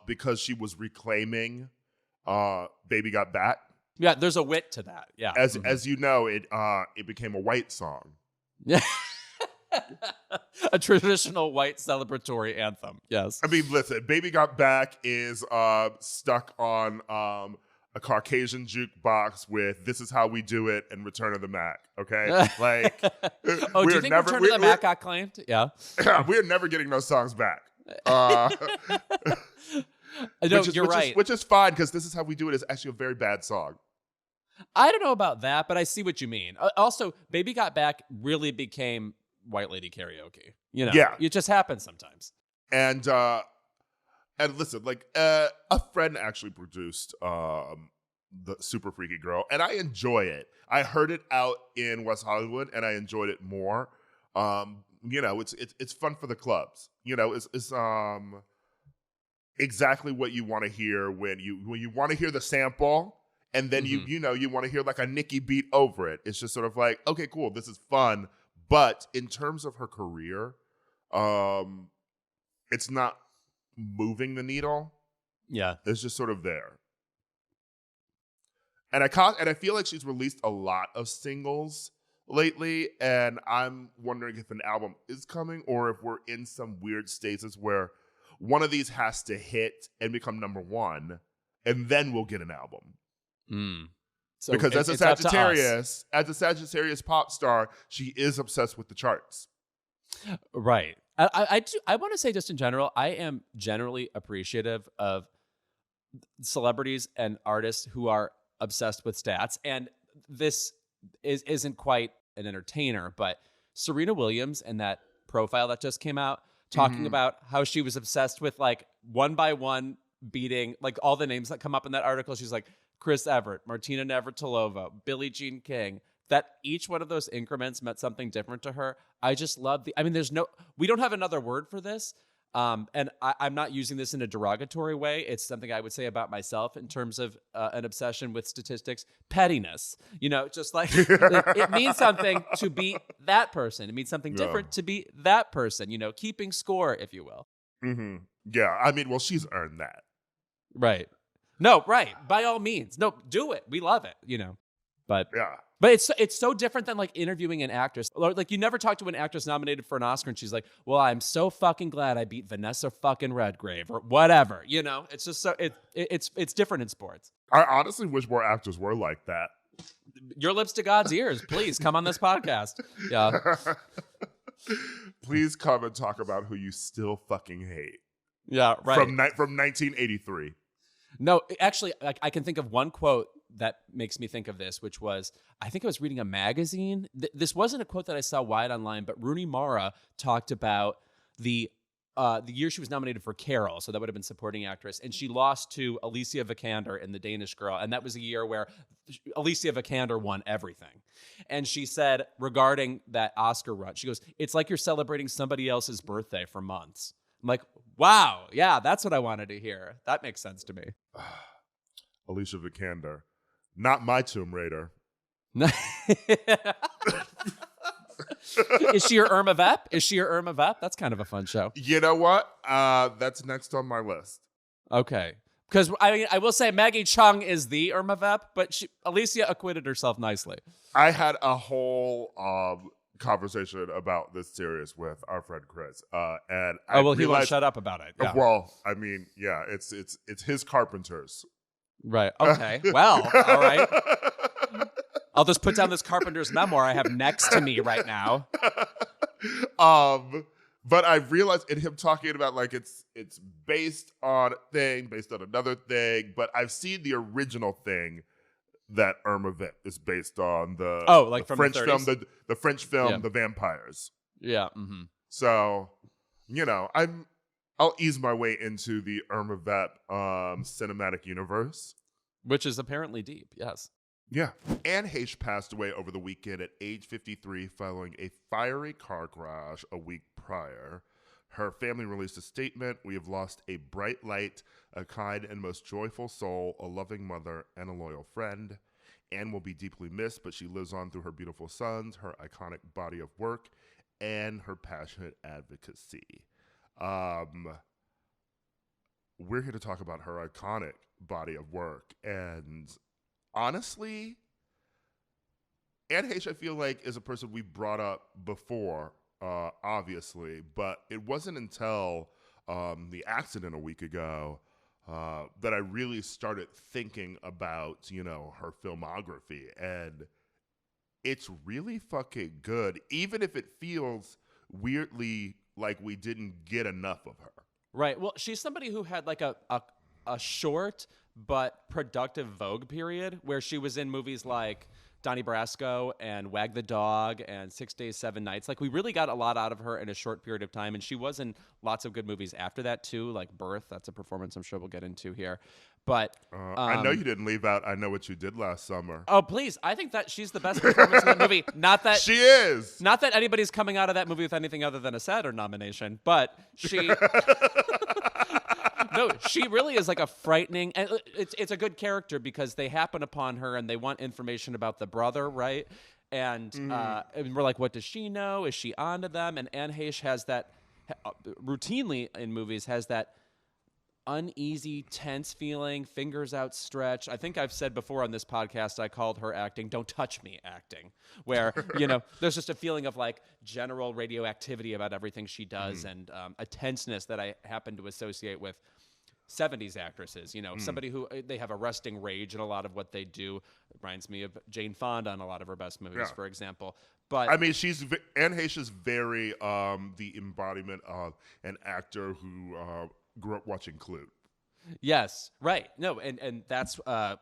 because she was reclaiming Baby Got Back. Yeah, there's a wit to that. Yeah. As you know, it became a white song. Yeah. A traditional white celebratory anthem. Yes. I mean, listen, Baby Got Back is stuck on a Caucasian jukebox with "This Is How We Do It" and "Return of the Mac." Okay, like do you think "Return of the Mac" got claimed? Yeah. We're never getting those songs back. No, you're right. Which is fine because "This Is How We Do It" is actually a very bad song. I don't know about that, but I see what you mean. Also, Baby Got Back really became white lady karaoke. Yeah. It just happens sometimes. And listen, like a friend actually produced the Super Freaky Girl, and I enjoy it. I heard it out in West Hollywood, and I enjoyed it more. It's fun for the clubs. It's exactly what you want to hear when you want to hear the sample. And then you want to hear like a Nicki beat over it. It's just sort of like, okay, cool, this is fun. But in terms of her career, it's not moving the needle. Yeah, it's just sort of there. And I feel like she's released a lot of singles lately, and I'm wondering if an album is coming or if we're in some weird stages where one of these has to hit and become number one, and then we'll get an album. So because as a Sagittarius pop star, she is obsessed with the charts. Right. I want to say just in general, I am generally appreciative of celebrities and artists who are obsessed with stats. And this isn't quite an entertainer, but Serena Williams and that profile that just came out talking about how she was obsessed with like one by one beating like all the names that come up in that article. She's like, Chris Everett, Martina Navratilova, Billie Jean King, that each one of those increments meant something different to her. I just love we don't have another word for this. And I'm not using this in a derogatory way. It's something I would say about myself in terms of an obsession with statistics. Pettiness. Just like it means something to be that person. It means something different to be that person. Keeping score, if you will. Mm-hmm. Yeah, I mean, well, she's earned that. Right. No, right. By all means. No, do it. We love it, But Yeah. But it's so different than like interviewing an actress. Like you never talk to an actress nominated for an Oscar and she's like, "Well, I'm so fucking glad I beat Vanessa fucking Redgrave," or whatever. It's just so it's different in sports. I honestly wish more actors were like that. Your lips to God's ears. Please come on this podcast. Yeah. Please come and talk about who you still fucking hate. Yeah, right. From 1983. No, actually, I can think of one quote that makes me think of this, which was, I think I was reading a magazine. This wasn't a quote that I saw wide online, but Rooney Mara talked about the year she was nominated for Carol, so that would have been supporting actress, and she lost to Alicia Vikander in The Danish Girl, and that was a year where Alicia Vikander won everything. And she said regarding that Oscar run, she goes, "It's like you're celebrating somebody else's birthday for months." I'm like, wow, yeah, that's what I wanted to hear. That makes sense to me. Alicia Vikander. Not my Tomb Raider. Is she your Irma Vep? That's kind of a fun show. You know what? That's next on my list. Okay. Because I will say Maggie Chung is the Irma Vep, but Alicia acquitted herself nicely. I had a whole conversation about this series with our friend Chris, and he won't shut up about it. Yeah. Well, I mean, yeah, it's his Carpenters. Right. Okay. Well, all right. I'll just put down this Carpenter's memoir I have next to me right now. But I realized in him talking about like it's based on a thing, based on another thing, but I've seen the original thing that Irma Vep is based on the from French the 30s? film, the French film, The Vampires. Yeah. Mm-hmm. So, I'll ease my way into the Irma Vep cinematic universe. Which is apparently deep, yes. Yeah. Anne Heche passed away over the weekend at age 53 following a fiery car crash a week prior. Her family released a statement. "We have lost a bright light, a kind and most joyful soul, a loving mother, and a loyal friend. Anne will be deeply missed, but she lives on through her beautiful sons, her iconic body of work, and her passionate advocacy." We're here to talk about her iconic body of work. And honestly, Anne Heche, I feel like, is a person we brought up before, obviously, but it wasn't until the accident a week ago that I really started thinking about, her filmography. And it's really fucking good, even if it feels weirdly like we didn't get enough of her. Right. Well, she's somebody who had like a short but productive Vogue period where she was in movies like Donnie Brasco and Wag the Dog and 6 Days, 7 Nights. Like, we really got a lot out of her in a short period of time. And she was in lots of good movies after that, too, like Birth. That's a performance I'm sure we'll get into here. But I know you didn't leave out I Know What You Did Last Summer. Oh, please. I think that she's the best performance in that movie. Not that she is. Not that anybody's coming out of that movie with anything other than a Saturn nomination, but she... No, she really is like a frightening, and it's a good character because they happen upon her and they want information about the brother, right? And we're like, what does she know? Is she onto them? And Anne Heche has that, routinely in movies, has that uneasy, tense feeling, fingers outstretched. I think I've said before on this podcast, I called her acting, "Don't touch me" acting, where, there's just a feeling of like general radioactivity about everything she does and a tenseness that I happen to associate with 70s actresses, somebody who they have a resting rage in a lot of what they do. It reminds me of Jane Fonda in a lot of her best movies, for example. But I mean, Anne Heche is very the embodiment of an actor who grew up watching Clue. Yes, right. No, and that's that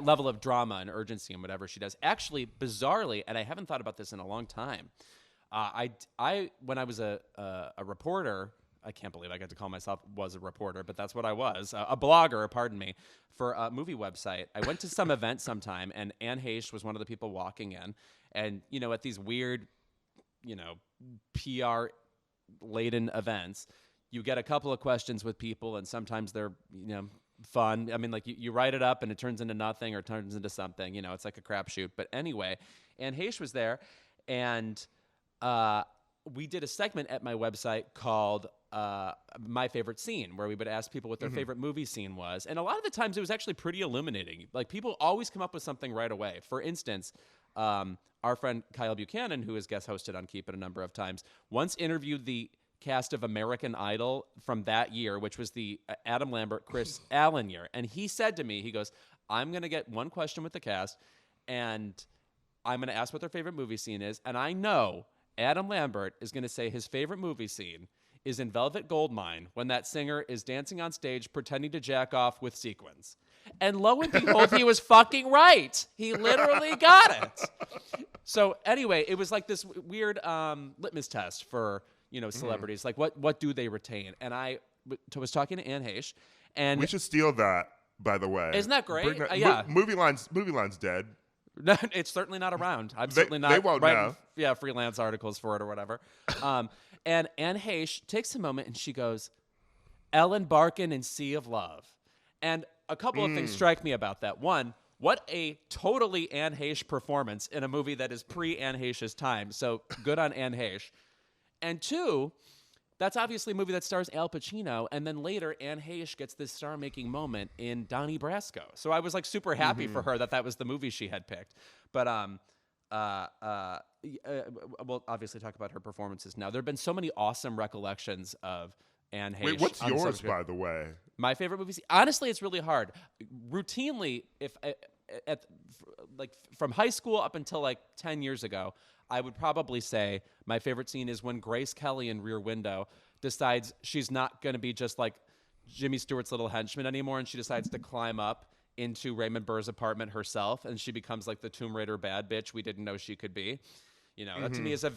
level of drama and urgency and whatever she does. Actually, bizarrely, and I haven't thought about this in a long time. I when I was a reporter. I can't believe I got to call myself was a reporter, but that's what I was. A blogger, pardon me, for a movie website. I went to some event sometime, and Anne Heche was one of the people walking in. And, at these weird, PR laden events, you get a couple of questions with people, and sometimes they're, fun. I mean, like you write it up and it turns into nothing or turns into something. It's like a crapshoot. But anyway, Anne Heche was there, and we did a segment at my website called My Favorite Scene, where we would ask people what their favorite movie scene was. And a lot of the times it was actually pretty illuminating. Like, people always come up with something right away. For instance, our friend Kyle Buchanan, who has guest hosted on Keep It a number of times, once interviewed the cast of American Idol from that year, which was the Adam Lambert, Chris Allen year. And he said to me, he goes, I'm going to get one question with the cast, and I'm going to ask what their favorite movie scene is. And I know Adam Lambert is going to say his favorite movie scene is in Velvet Goldmine, when that singer is dancing on stage pretending to jack off with sequins. And lo and behold, he was fucking right. He literally got it. So anyway, it was like this weird litmus test for, celebrities. Like, what do they retain? And I was talking to Anne Heche, and we should steal that, by the way. Isn't that great? That, yeah. Movie line's dead. No, it's certainly not around. I'm certainly not they won't writing know. Freelance articles for it or whatever. And Anne Heche takes a moment and she goes, Ellen Barkin in Sea of Love. And a couple of things strike me about that. One, what a totally Anne Heche performance in a movie that is pre-Anne Heche's time. So good on Anne Heche. And two, that's obviously a movie that stars Al Pacino, and then later Anne Heche gets this star-making moment in Donnie Brasco. So I was like super happy for her that was the movie she had picked. But we'll obviously talk about her performances now. There have been so many awesome recollections of Anne Heche. Wait, what's yours, by the way? My favorite movie scene? Honestly, it's really hard. Routinely, from high school up until like 10 years ago, I would probably say my favorite scene is when Grace Kelly in Rear Window decides she's not going to be just like Jimmy Stewart's little henchman anymore, and she decides to climb up into Raymond Burr's apartment herself, and she becomes like the Tomb Raider bad bitch we didn't know she could be. That to me is I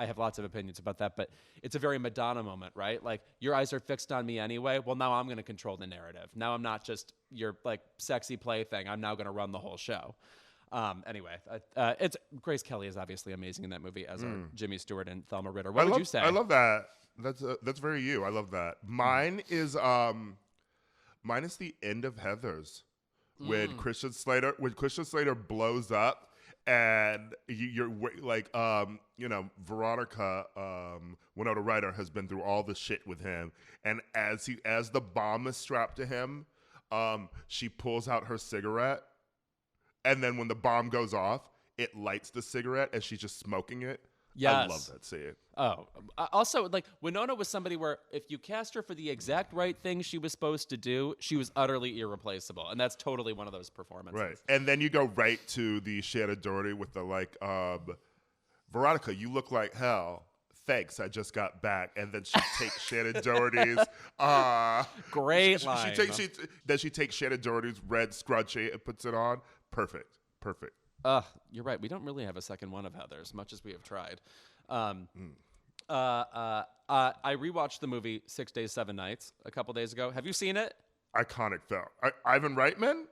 have lots of opinions about that, but it's a very Madonna moment, right? Like, your eyes are fixed on me anyway. Well, now I'm going to control the narrative. Now I'm not just your like sexy plaything. I'm now going to run the whole show. Anyway, it's Grace Kelly is obviously amazing in that movie, as are Jimmy Stewart and Thelma Ritter. What would you say? I love that. That's very you. I love that. Mine is the end of Heathers when Christian Slater blows up, and you're like Veronica Winona Ryder has been through all the shit with him, and as the bomb is strapped to him, she pulls out her cigarette. And then when the bomb goes off, it lights the cigarette as she's just smoking it. Yes. I love that scene. Oh, also, like, Winona was somebody where if you cast her for the exact right thing she was supposed to do, she was utterly irreplaceable. And that's totally one of those performances. Right. And then you go right to the Shannon Doherty with the, like, Veronica, you look like hell. Thanks, I just got back. And then she takes Shannon Doherty's great line. She takes Shannon Doherty's red scrunchie and puts it on. Perfect. You're right. We don't really have a second one of Heathers, much as we have tried. I rewatched the movie 6 Days, 7 Nights a couple days ago. Have you seen it? Iconic film. Ivan Reitman?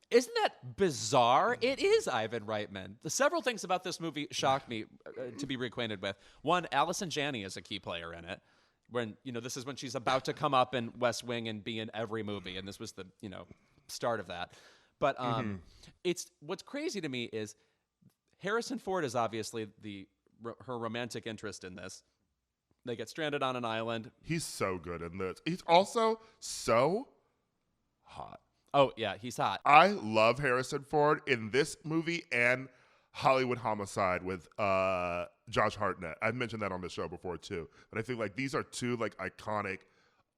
Isn't that bizarre? It is Ivan Reitman. The several things about this movie shocked me to be reacquainted with. One, Allison Janney is a key player in it. When, this is when she's about to come up in West Wing and be in every movie, and this was the, start of that. But it's what's crazy to me is Harrison Ford is obviously her romantic interest in this. They get stranded on an island. He's so good in this. He's also so hot. Oh, yeah, he's hot. I love Harrison Ford in this movie and Hollywood Homicide with Josh Hartnett. I've mentioned that on the show before, too. But I think like these are two like iconic,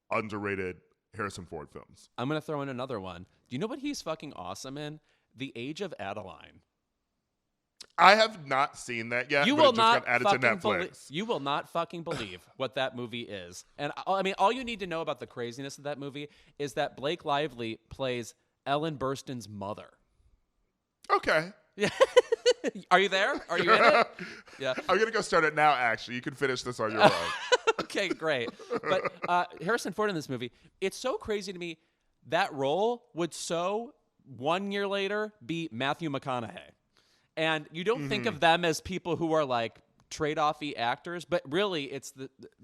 underrated Harrison Ford films. I'm going to throw in another one. Do you know what he's fucking awesome in? The Age of Adeline. I have not seen that yet. You but will it just not got added to Netflix. You will not fucking believe what that movie is. And I mean, all you need to know about the craziness of that movie is that Blake Lively plays Ellen Burstyn's mother. Okay. Yeah. Are you there? Are you in it? Yeah. I'm going to go start it now, actually. You can finish this on your own. Okay, great. But Harrison Ford in this movie, it's so crazy to me. That role would 1 year later be Matthew McConaughey. And you don't think of them as people who are like trade-offy actors, but really it's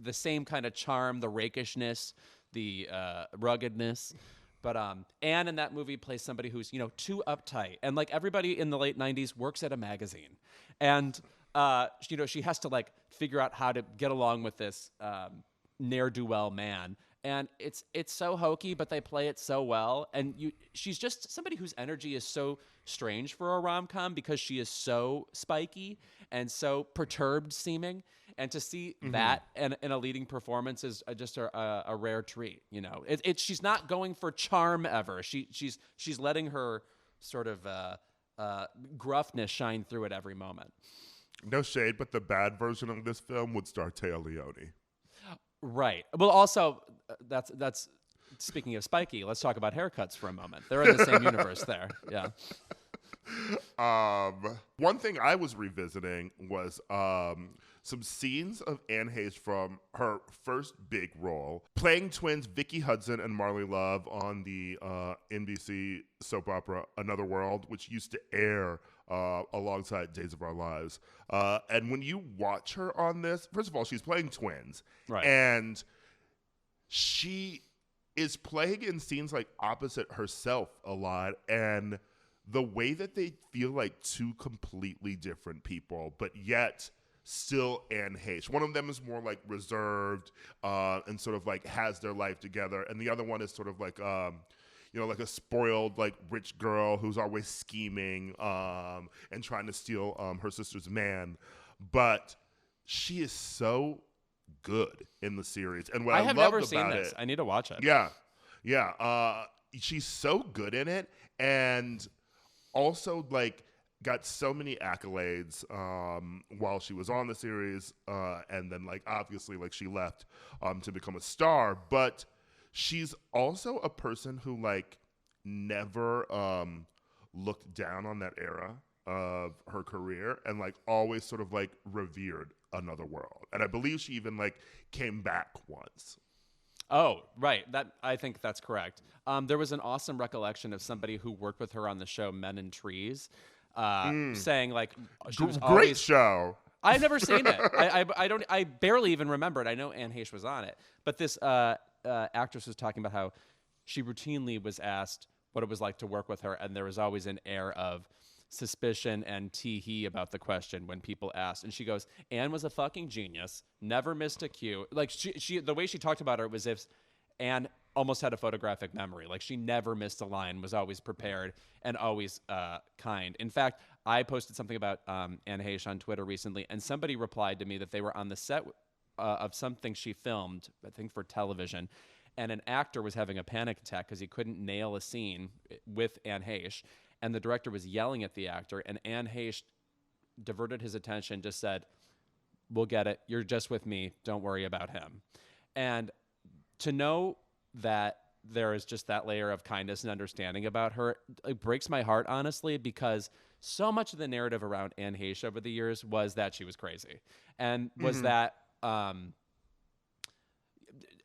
the same kind of charm, the rakishness, the ruggedness. But Anne in that movie plays somebody who's, too uptight. And like everybody in the late 90s works at a magazine. And, she has to like figure out how to get along with this ne'er-do-well man. And it's so hokey, but they play it so well. And she's just somebody whose energy is so strange for a rom-com because she is so spiky and so perturbed seeming. And to see that in a leading performance is just a rare treat. She's not going for charm ever. She's letting her sort of gruffness shine through at every moment. No shade, but the bad version of this film would star Taya Leone. Right. Well, also that's speaking of spiky. Let's talk about haircuts for a moment. They're in the same universe there. Yeah. One thing I was revisiting was some scenes of Anne Heche from her first big role, playing twins Vicky Hudson and Marley Love on the NBC soap opera Another World, which used to air alongside Days of Our Lives. And when you watch her on this, first of all, she's playing twins. Right. And she is playing in scenes like opposite herself a lot. And the way that they feel like two completely different people, but yet still Anne Heche. One of them is more like reserved and sort of like has their life together. And the other one is sort of like, like a spoiled, like rich girl who's always scheming and trying to steal her sister's man. But she is so good in the series. And what I have loved never seen about this. it, I need to watch it. Yeah. She's so good in it, and also like got so many accolades while she was on the series, and then like obviously like she left to become a star. But she's also a person who like never looked down on that era of her career and like always sort of like revered Another World. And I believe she even like came back once. Oh, right. I think that's correct. There was an awesome recollection of somebody who worked with her on the show Men and Trees, saying like she was Great always, show. I've never seen it. I barely even remember it. I know Anne Heche was on it, but this actress was talking about how she routinely was asked what it was like to work with her, and there was always an air of suspicion and tee-hee about the question when people asked. And she goes, Anne was a fucking genius, never missed a cue. Like she the way she talked about her was if Anne almost had a photographic memory. Like she never missed a line, was always prepared and always kind. In fact, I posted something about Anne Heche on Twitter recently, and somebody replied to me that they were on the set of something she filmed, I think for television, and an actor was having a panic attack because he couldn't nail a scene with Anne Heche, and the director was yelling at the actor, and Anne Heche diverted his attention, just said, we'll get it, you're just with me, don't worry about him. And to know that there is just that layer of kindness and understanding about her, it breaks my heart, honestly, because so much of the narrative around Anne Heche over the years was that she was crazy, and was that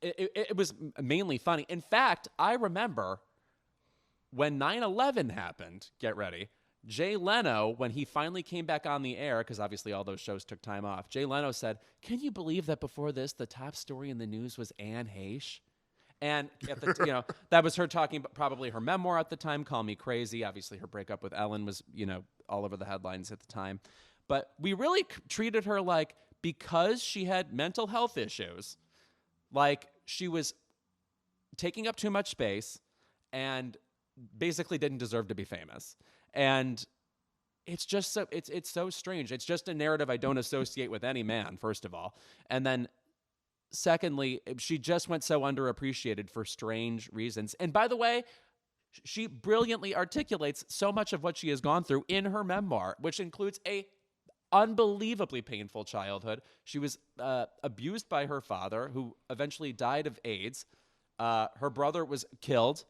it was mainly funny. In fact, I remember when 9/11 happened, get ready, Jay Leno, when he finally came back on the air, because obviously all those shows took time off, Jay Leno said, can you believe that before this, the top story in the news was Anne Heche? And at the, that was her talking about probably her memoir at the time, Call Me Crazy. Obviously her breakup with Ellen was, all over the headlines at the time. But we really treated her like, because she had mental health issues, like she was taking up too much space and basically didn't deserve to be famous. And it's just so it's so strange. It's just a narrative I don't associate with any man, first of all. And then secondly, she just went so underappreciated for strange reasons. And by the way, she brilliantly articulates so much of what she has gone through in her memoir, which includes a unbelievably painful childhood. She was abused by her father, who eventually died of AIDS. Her brother was killed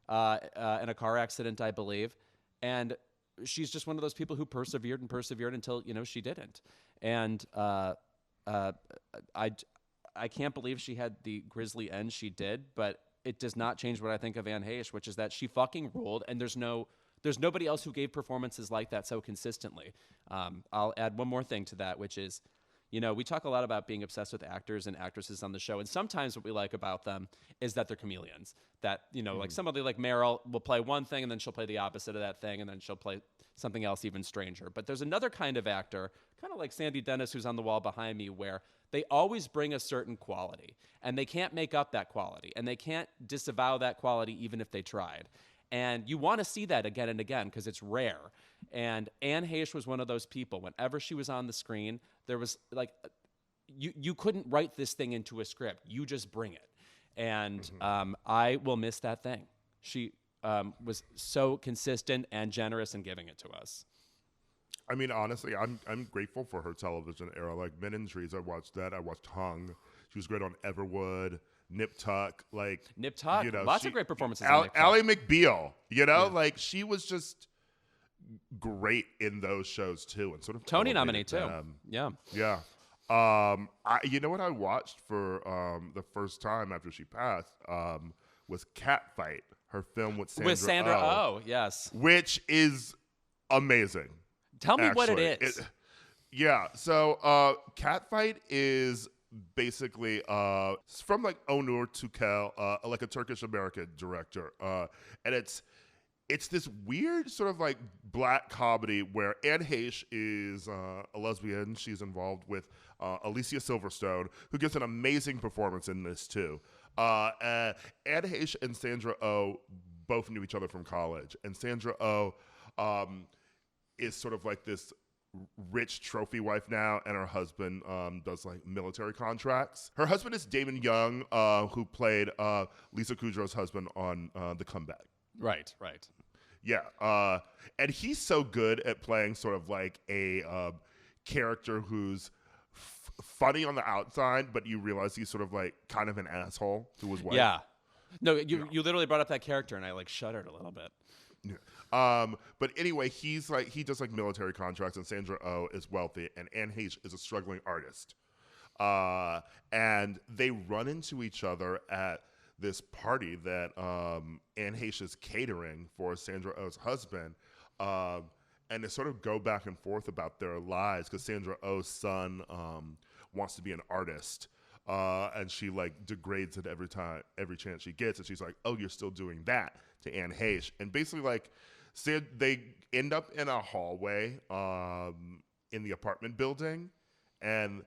in a car accident, I believe. And she's just one of those people who persevered until, she didn't. And I can't believe she had the grisly end she did, but it does not change what I think of Anne Heche, which is that she fucking ruled, and there's nobody else who gave performances like that so consistently. I'll add one more thing to that, which is You know, we talk a lot about being obsessed with actors and actresses on the show, and sometimes what we like about them is that they're chameleons. That, you know, like somebody like Meryl will play one thing and then she'll play the opposite of that thing, and then she'll play something else even stranger. But there's another kind of actor, kind of like Sandy Dennis, who's on the wall behind me, where they always bring a certain quality, and they can't make up that quality, and they can't disavow that quality even if they tried. And you want to see that again and again because it's rare. And Anne Heche was one of those people. Whenever she was on the screen, there was like, you couldn't write this thing into a script. You just bring it. And I will miss that thing. She was so consistent and generous in giving it to us. I mean, honestly, I'm grateful for her television era. Like Men in Trees, I watched that. I watched Hung. She was great on Everwood. Nip Tuck, Nip Tuck, you know, lots of great performances. On Nip Tuck. Ally McBeal, you know, like she was just great in those shows too, and sort of Tony nominee too. Yeah. You know what I watched for the first time after she passed was Catfight, her film with Sandra Oh, yes, which is amazing. Tell me what it is. So Catfight is basically it's from like Onur Tukel, like a Turkish American director, and it's this weird sort of like black comedy where Anne Heche is a lesbian. She's involved with Alicia Silverstone, who gives an amazing performance in this too. Anne Heche and Sandra Oh both knew each other from college, and Sandra Oh is sort of like this rich trophy wife now, and her husband does like military contracts. Her husband is Damon Young, who played Lisa Kudrow's husband on The Comeback. Right. Yeah, and he's so good at playing sort of like a character who's funny on the outside, but you realize he's sort of like kind of an asshole to his wife. Yeah. No, you literally brought up that character, and I like shuddered a little bit. Yeah. But anyway, he does like military contracts, and Sandra Oh is wealthy, and Anne Heche is a struggling artist. And they run into each other at this party that Anne Heche is catering for Sandra Oh's husband. And they sort of go back and forth about their lives because Sandra Oh's son wants to be an artist. And she like degrades it every chance she gets. And she's like, "Oh, you're still doing that," to Anne Heche. And basically like they end up in a hallway in the apartment building and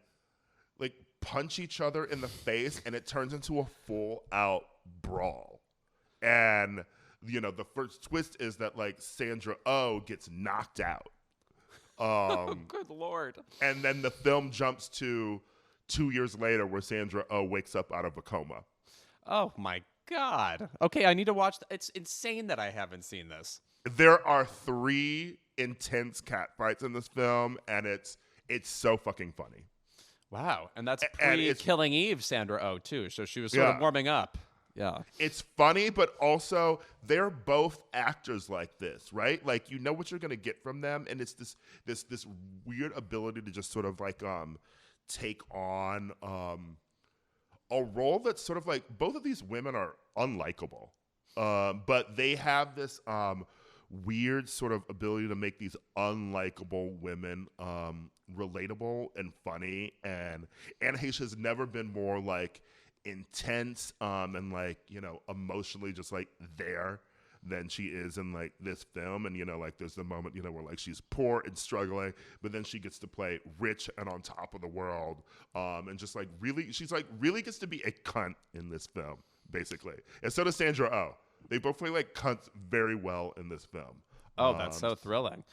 like punch each other in the face, and it turns into a full out brawl. And you know, the first twist is that like Sandra Oh gets knocked out. Good Lord. And then the film jumps to 2 years later where Sandra Oh wakes up out of a coma. Oh my God. Okay, I need to watch. It's insane that I haven't seen this. There are 3 intense cat fights in this film, and it's so fucking funny. Wow. And that's pre-Killing Eve, Sandra Oh, too. So she was sort of warming up. Yeah. It's funny, but also they're both actors like this, right? Like, you know what you're going to get from them, and it's this weird ability to just sort of like take on a role that's sort of like, both of these women are unlikable, but they have this weird sort of ability to make these unlikable women relatable and funny. And Anne Heche has never been more like intense and like, you know, emotionally just like there than she is in like this film. And, you know, like there's the moment, you know, where like she's poor and struggling, but then she gets to play rich and on top of the world, and just like really, she's like really gets to be a cunt in this film, basically. And so does Sandra Oh. They both play like cunts very well in this film. Oh, that's so thrilling.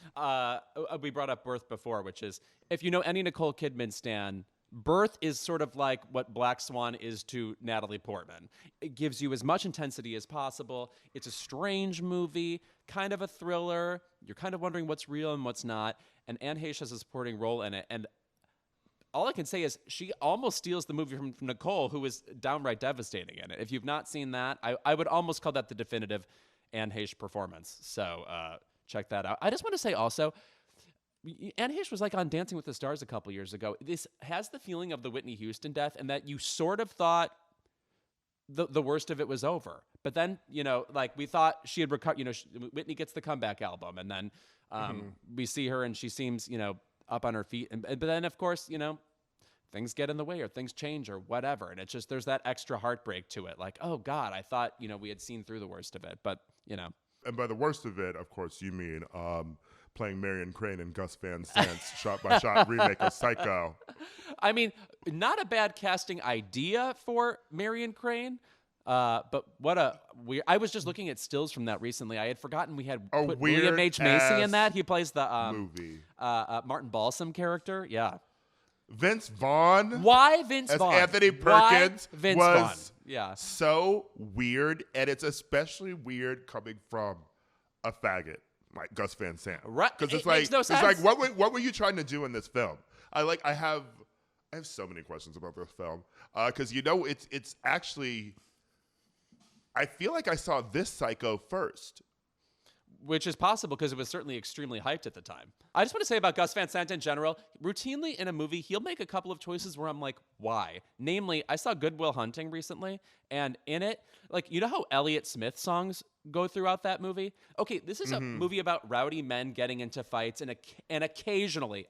We brought up Birth before, which is, if you know any Nicole Kidman stan, Birth is sort of like what Black Swan is to Natalie Portman. It gives you as much intensity as possible. It's a strange movie, kind of a thriller. You're kind of wondering what's real and what's not. And Anne Heche has a supporting role in it. And all I can say is she almost steals the movie from Nicole, who is downright devastating in it. If you've not seen that, I would almost call that the definitive Anne Heche performance. So check that out. I just want to say also, Anne Heche was like on Dancing with the Stars a couple years ago. This has the feeling of the Whitney Houston death, and that you sort of thought the worst of it was over. But then, you know, like we thought she had recovered. You know, Whitney gets the comeback album, and then we see her, and she seems, you know, up on her feet. But then, of course, you know, things get in the way or things change or whatever. And it's just, there's that extra heartbreak to it. Like, oh God, I thought, we had seen through the worst of it, but And by the worst of it, of course, you mean playing Marion Crane and Gus Van Sant's shot-by-shot remake of Psycho. I mean, not a bad casting idea for Marion Crane. But what a weird! I was just looking at stills from that recently. I had forgotten we had put William H. Macy in that. He plays the movie. Martin Balsam character. Yeah. Vince Vaughn. Why Vince Vaughn? Anthony Perkins Vince was Vaughn? Yeah. so weird, and it's especially weird coming from a faggot like Gus Van Sant. Right. Because it's makes no sense. It's like what were you trying to do in this film? I have so many questions about this film because it's actually. I feel like I saw this Psycho first. Which is possible because it was certainly extremely hyped at the time. I just want to say about Gus Van Sant in general, routinely in a movie, he'll make a couple of choices where I'm like, why? Namely, I saw Good Will Hunting recently, and in it, like, you know how Elliott Smith songs go throughout that movie? Okay, this is a movie about rowdy men getting into fights and occasionally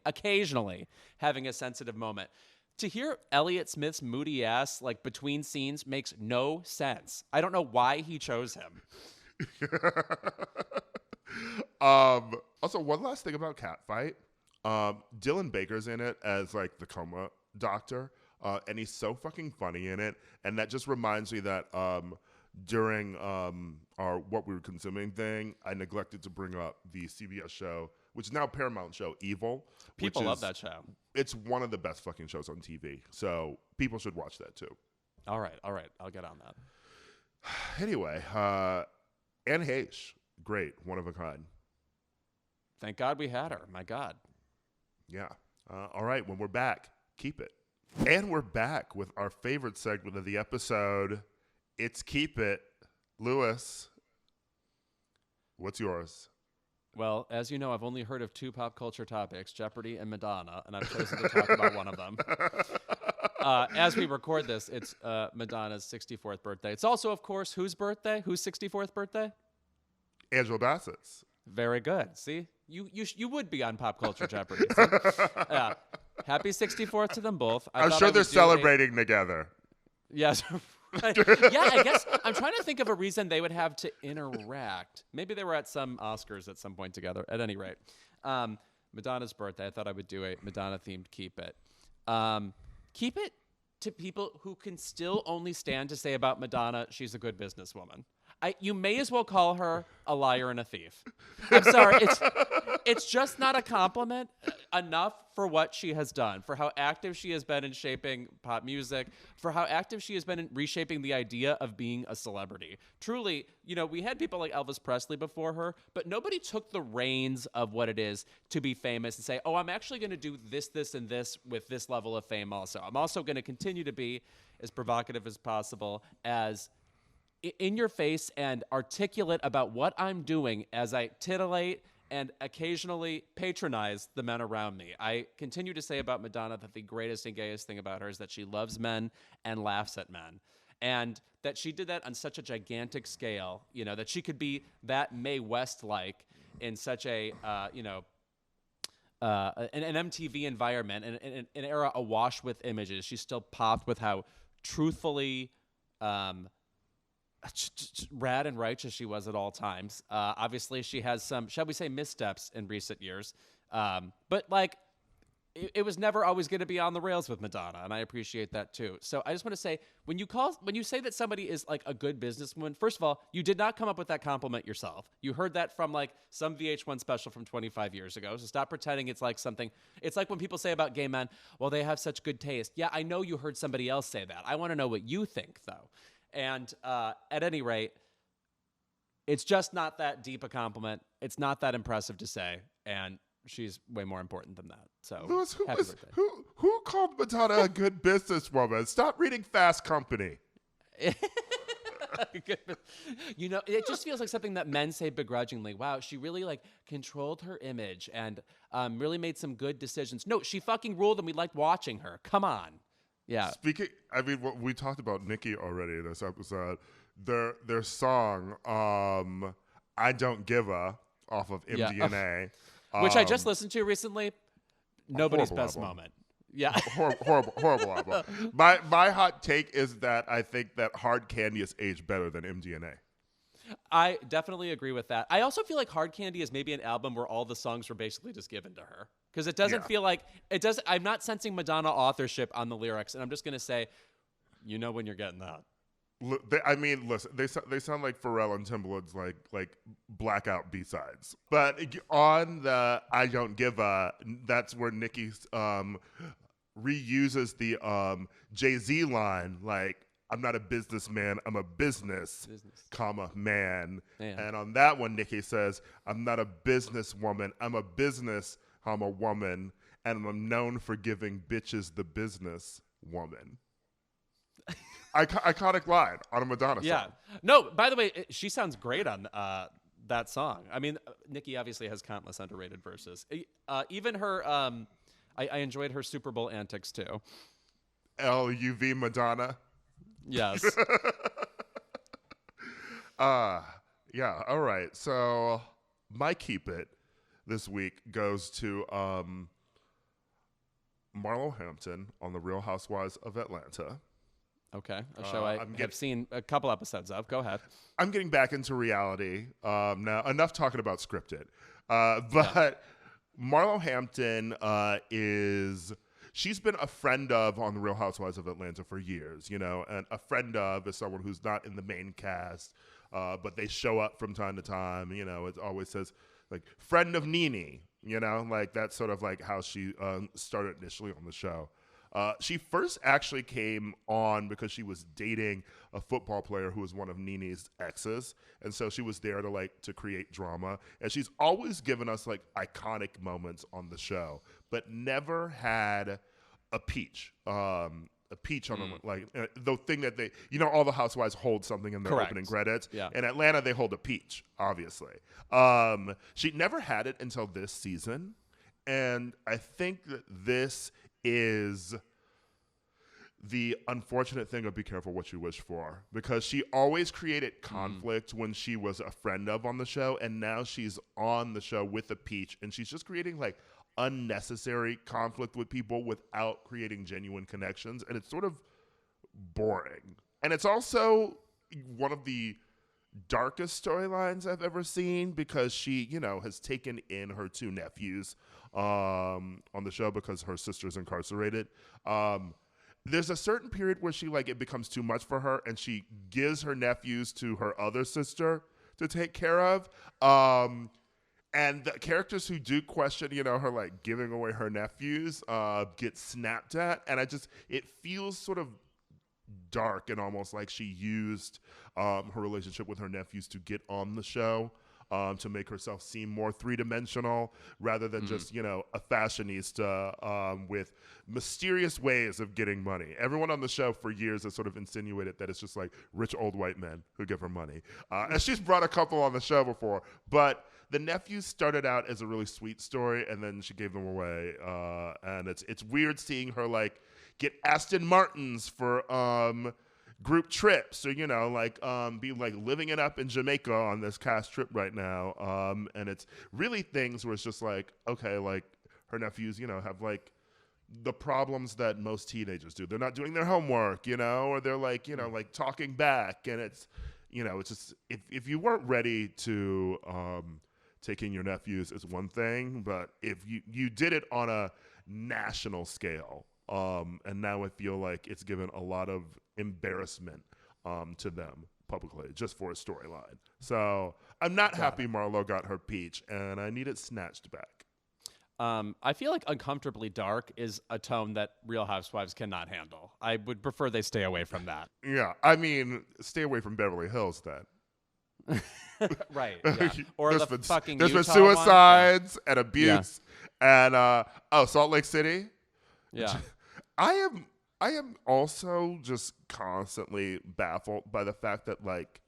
having a sensitive moment. To hear Elliott Smith's moody ass, like, between scenes makes no sense. I don't know why he chose him. Also, one last thing about Catfight. Dylan Baker's in it as, like, the coma doctor, and he's so fucking funny in it. And that just reminds me that during our What We Were Consuming thing, I neglected to bring up the CBS show, which is now Paramount show, Evil. People love that show. It's one of the best fucking shows on TV. So people should watch that too. All right. I'll get on that. Anyway, Anne Heche, great, one of a kind. Thank God we had her. My God. Yeah. All right, when we're back, keep it. And we're back with our favorite segment of the episode. It's Keep It. Louis, what's yours? Well, as you know, I've only heard of two pop culture topics, Jeopardy and Madonna, and I've chosen to talk about one of them. As we record this, it's Madonna's 64th birthday. It's also, of course, whose birthday? Whose 64th birthday? Angela Bassett's. Very good. See? You would be on Pop Culture Jeopardy. See? Yeah. Happy 64th to them both. I'm sure they're celebrating together. Yes. Yeah, I guess I'm trying to think of a reason they would have to interact. Maybe they were at some Oscars at some point together. At any rate, Madonna's birthday. I thought I would do a Madonna-themed Keep It. Keep it to people who can still only stand to say about Madonna, she's a good businesswoman. You may as well call her a liar and a thief. I'm sorry. It's just not a compliment enough for what she has done, for how active she has been in shaping pop music, for how active she has been in reshaping the idea of being a celebrity. Truly, we had people like Elvis Presley before her, but nobody took the reins of what it is to be famous and say, oh, I'm actually going to do this, this, and this with this level of fame also. I'm also going to continue to be as provocative as possible, as in your face and articulate about what I'm doing as I titillate and occasionally patronize the men around me. I continue to say about Madonna that the greatest and gayest thing about her is that she loves men and laughs at men. And that she did that on such a gigantic scale, that she could be that Mae West-like in such a, an MTV environment, and an era awash with images. She still popped with how truthfully rad and righteous she was at all times. Obviously, she has some, shall we say, missteps in recent years. But it was never always going to be on the rails with Madonna, and I appreciate that too. So I just want to say, when you say that somebody is like a good businesswoman, first of all, you did not come up with that compliment yourself. You heard that from like some VH1 special from 25 years ago. So stop pretending it's like something. It's like when people say about gay men, well, they have such good taste. Yeah, I know you heard somebody else say that. I want to know what you think, though. And at any rate, it's just not that deep a compliment. It's not that impressive to say, and she's way more important than that. So, Louis, happy birthday. Who called Madonna a good businesswoman? Stop reading Fast Company. It just feels like something that men say begrudgingly. Wow, she really controlled her image and really made some good decisions. No, she fucking ruled, and we liked watching her. Come on. Yeah. We talked about Nicki already in this episode. Their song, I Don't Give a, off of MDNA. Which I just listened to recently. Nobody's best album. moment. Yeah. Horrible album. My hot take is that I think that Hard Candy is aged better than MDNA. I definitely agree with that. I also feel like Hard Candy is maybe an album where all the songs were basically just given to her. Because it doesn't feel like it does. I'm not sensing Madonna authorship on the lyrics, and I'm just gonna say, you know when you're getting that. Listen, they sound like Pharrell and Timbaland's like blackout B-sides. But on the I Don't Give a, that's where Nicki reuses the Jay-Z line, like, I'm not a businessman, I'm a business. Comma, man. And on that one, Nicki says, I'm not a businesswoman, I'm a business, I'm a woman, and I'm known for giving bitches the business woman. Iconic line on a Madonna song. Yeah. No, by the way, she sounds great on that song. I mean, Nicki obviously has countless underrated verses. Even her, I enjoyed her Super Bowl antics too. LUV Madonna. Yes. Yeah, all right. So my keep it this week goes to Marlo Hampton on the Real Housewives of Atlanta. Okay, a show I have seen a couple episodes of. Go ahead. I'm getting back into reality now. Enough talking about scripted. But Marlo Hampton she's been a friend of on the Real Housewives of Atlanta for years, you know, and a friend of is someone who's not in the main cast, but they show up from time to time. You know, it always says, like, friend of Nene, you know, like that's sort of like how she started initially on the show. She first actually came on because she was dating a football player who was one of Nene's exes. And so she was there to create drama. And she's always given us like iconic moments on the show, but never had a peach. A peach on them, like the thing that they, you know, all the housewives hold something in their opening credits. Yeah. In Atlanta, they hold a peach, obviously. She never had it until this season. And I think that this is the unfortunate thing of be careful what you wish for, because she always created conflict when she was a friend of on the show, and now she's on the show with a peach, and she's just creating like unnecessary conflict with people without creating genuine connections, and it's sort of boring. And it's also one of the darkest storylines I've ever seen, because she, you know, has taken in her two nephews on the show because her sister's incarcerated. There's a certain period where she, like, it becomes too much for her, and she gives her nephews to her other sister to take care of. And the characters who do question, you know, her, like, giving away her nephews get snapped at. And it feels sort of dark and almost like she used her relationship with her nephews to get on the show, to make herself seem more three-dimensional rather than just, you know, a fashionista with mysterious ways of getting money. Everyone on the show for years has sort of insinuated that it's just like rich old white men who give her money. And she's brought a couple on the show before, but the nephews started out as a really sweet story, and then she gave them away. And it's weird seeing her, like, get Aston Martins for group trips, or, you know, like be like living it up in Jamaica on this cast trip right now. And it's really things where it's just like, okay, like her nephews, you know, have like the problems that most teenagers do. They're not doing their homework, you know, or they're like, you know, like talking back. And it's, you know, it's just, if you weren't ready to take in your nephews is one thing, but if you did it on a national scale, and now I feel like it's given a lot of embarrassment to them publicly just for a storyline. So I'm not happy Marlo got her peach, and I need it snatched back. I feel like uncomfortably dark is a tone that Real Housewives cannot handle. I would prefer they stay away from that. Yeah, I mean, stay away from Beverly Hills then. Right. Yeah. Or there's been been suicides and abuse and Salt Lake City. Yeah. I am also just constantly baffled by the fact that, like,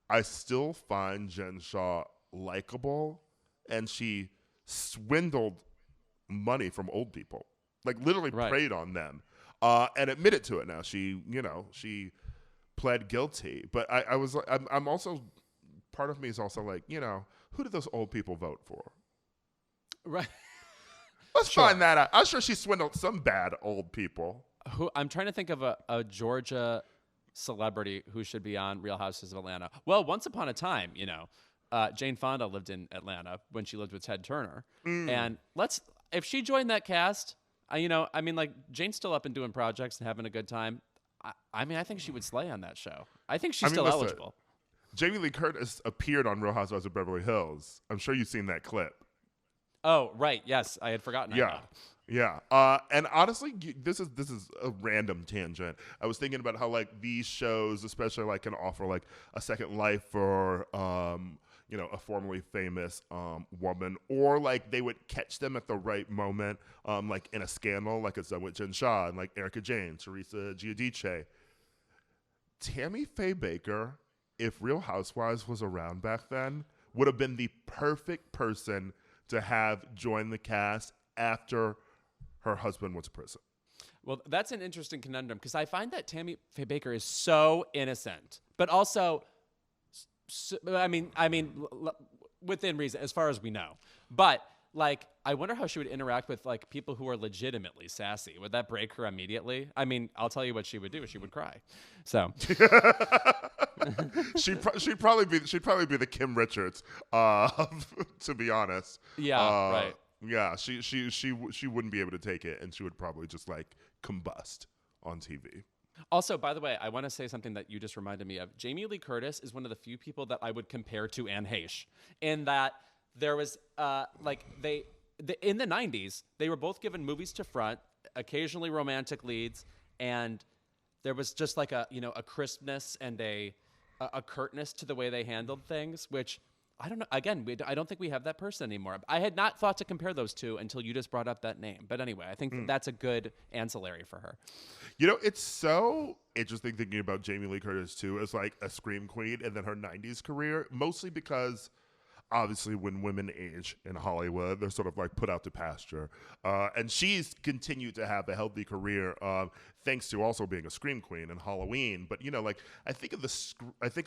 I still find Jen Shaw likable, and she swindled money from old people, like literally preyed on them, and admitted to it now. She pled guilty, but I'm also, part of me is also like, you know, who did those old people vote for? Right. Let's find that out. I'm sure she swindled some bad old people. Who I'm trying to think of a Georgia celebrity who should be on Real Houses of Atlanta. Well, once upon a time, Jane Fonda lived in Atlanta when she lived with Ted Turner. And if she joined that cast, Jane's still up and doing projects and having a good time. I think she would slay on that show. I think she's still eligible. Jamie Lee Curtis appeared on Real Housewives of Beverly Hills. I'm sure you've seen that clip. Oh, right. Yes, I had forgotten. Yeah. And honestly, this is a random tangent. I was thinking about how like these shows, especially like can offer like a second life for a formerly famous woman, or like they would catch them at the right moment, like in a scandal, like it's done with Jen Shah and like Erica Jane, Teresa Giudice. Tammy Faye Baker, if Real Housewives was around back then, would have been the perfect person to have join the cast after her husband went to prison. Well, that's an interesting conundrum because I find that Tammy Faye Baker is so innocent, but also, within reason, as far as we know. But like, I wonder how she would interact with like people who are legitimately sassy. Would that break her immediately? I mean, I'll tell you what she would do. She would cry. So she'd probably be the Kim Richards, to be honest. Yeah, right. Yeah, she wouldn't be able to take it, and she would probably just like combust on TV. Also, by the way, I want to say something that you just reminded me of. Jamie Lee Curtis is one of the few people that I would compare to Anne Heche, in that there was in the 90s, they were both given movies to front, occasionally romantic leads, and there was just like a crispness and a curtness to the way they handled things, which I don't know. Again, I don't think we have that person anymore. I had not thought to compare those two until you just brought up that name. But anyway, I think that's a good ancillary for her. It's so interesting thinking about Jamie Lee Curtis too as like a scream queen and then her 90s career, mostly because obviously when women age in Hollywood, they're sort of like put out to pasture. And she's continued to have a healthy career thanks to also being a scream queen in Halloween. But, I think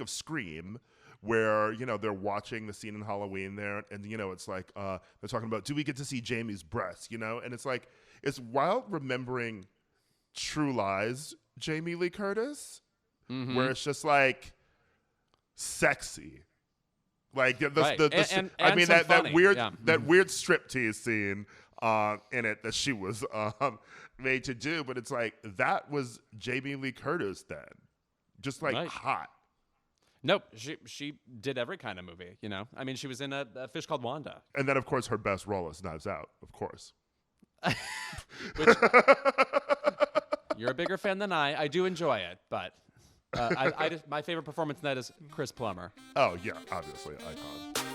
of Scream, where, they're watching the scene in Halloween there. And, it's like they're talking about, do we get to see Jamie's breasts, And it's like, it's wild remembering True Lies Jamie Lee Curtis, where it's just like sexy. Like that weird striptease scene in it that she was made to do, but it's like that was Jamie Lee Curtis then, just like hot. Nope, she did every kind of movie. She was in a Fish Called Wanda, and then of course her best role is Knives Out, of course. Which, you're a bigger fan than I. I do enjoy it, but. My favorite performance in that is Chris Plummer. Oh, yeah, obviously, icon.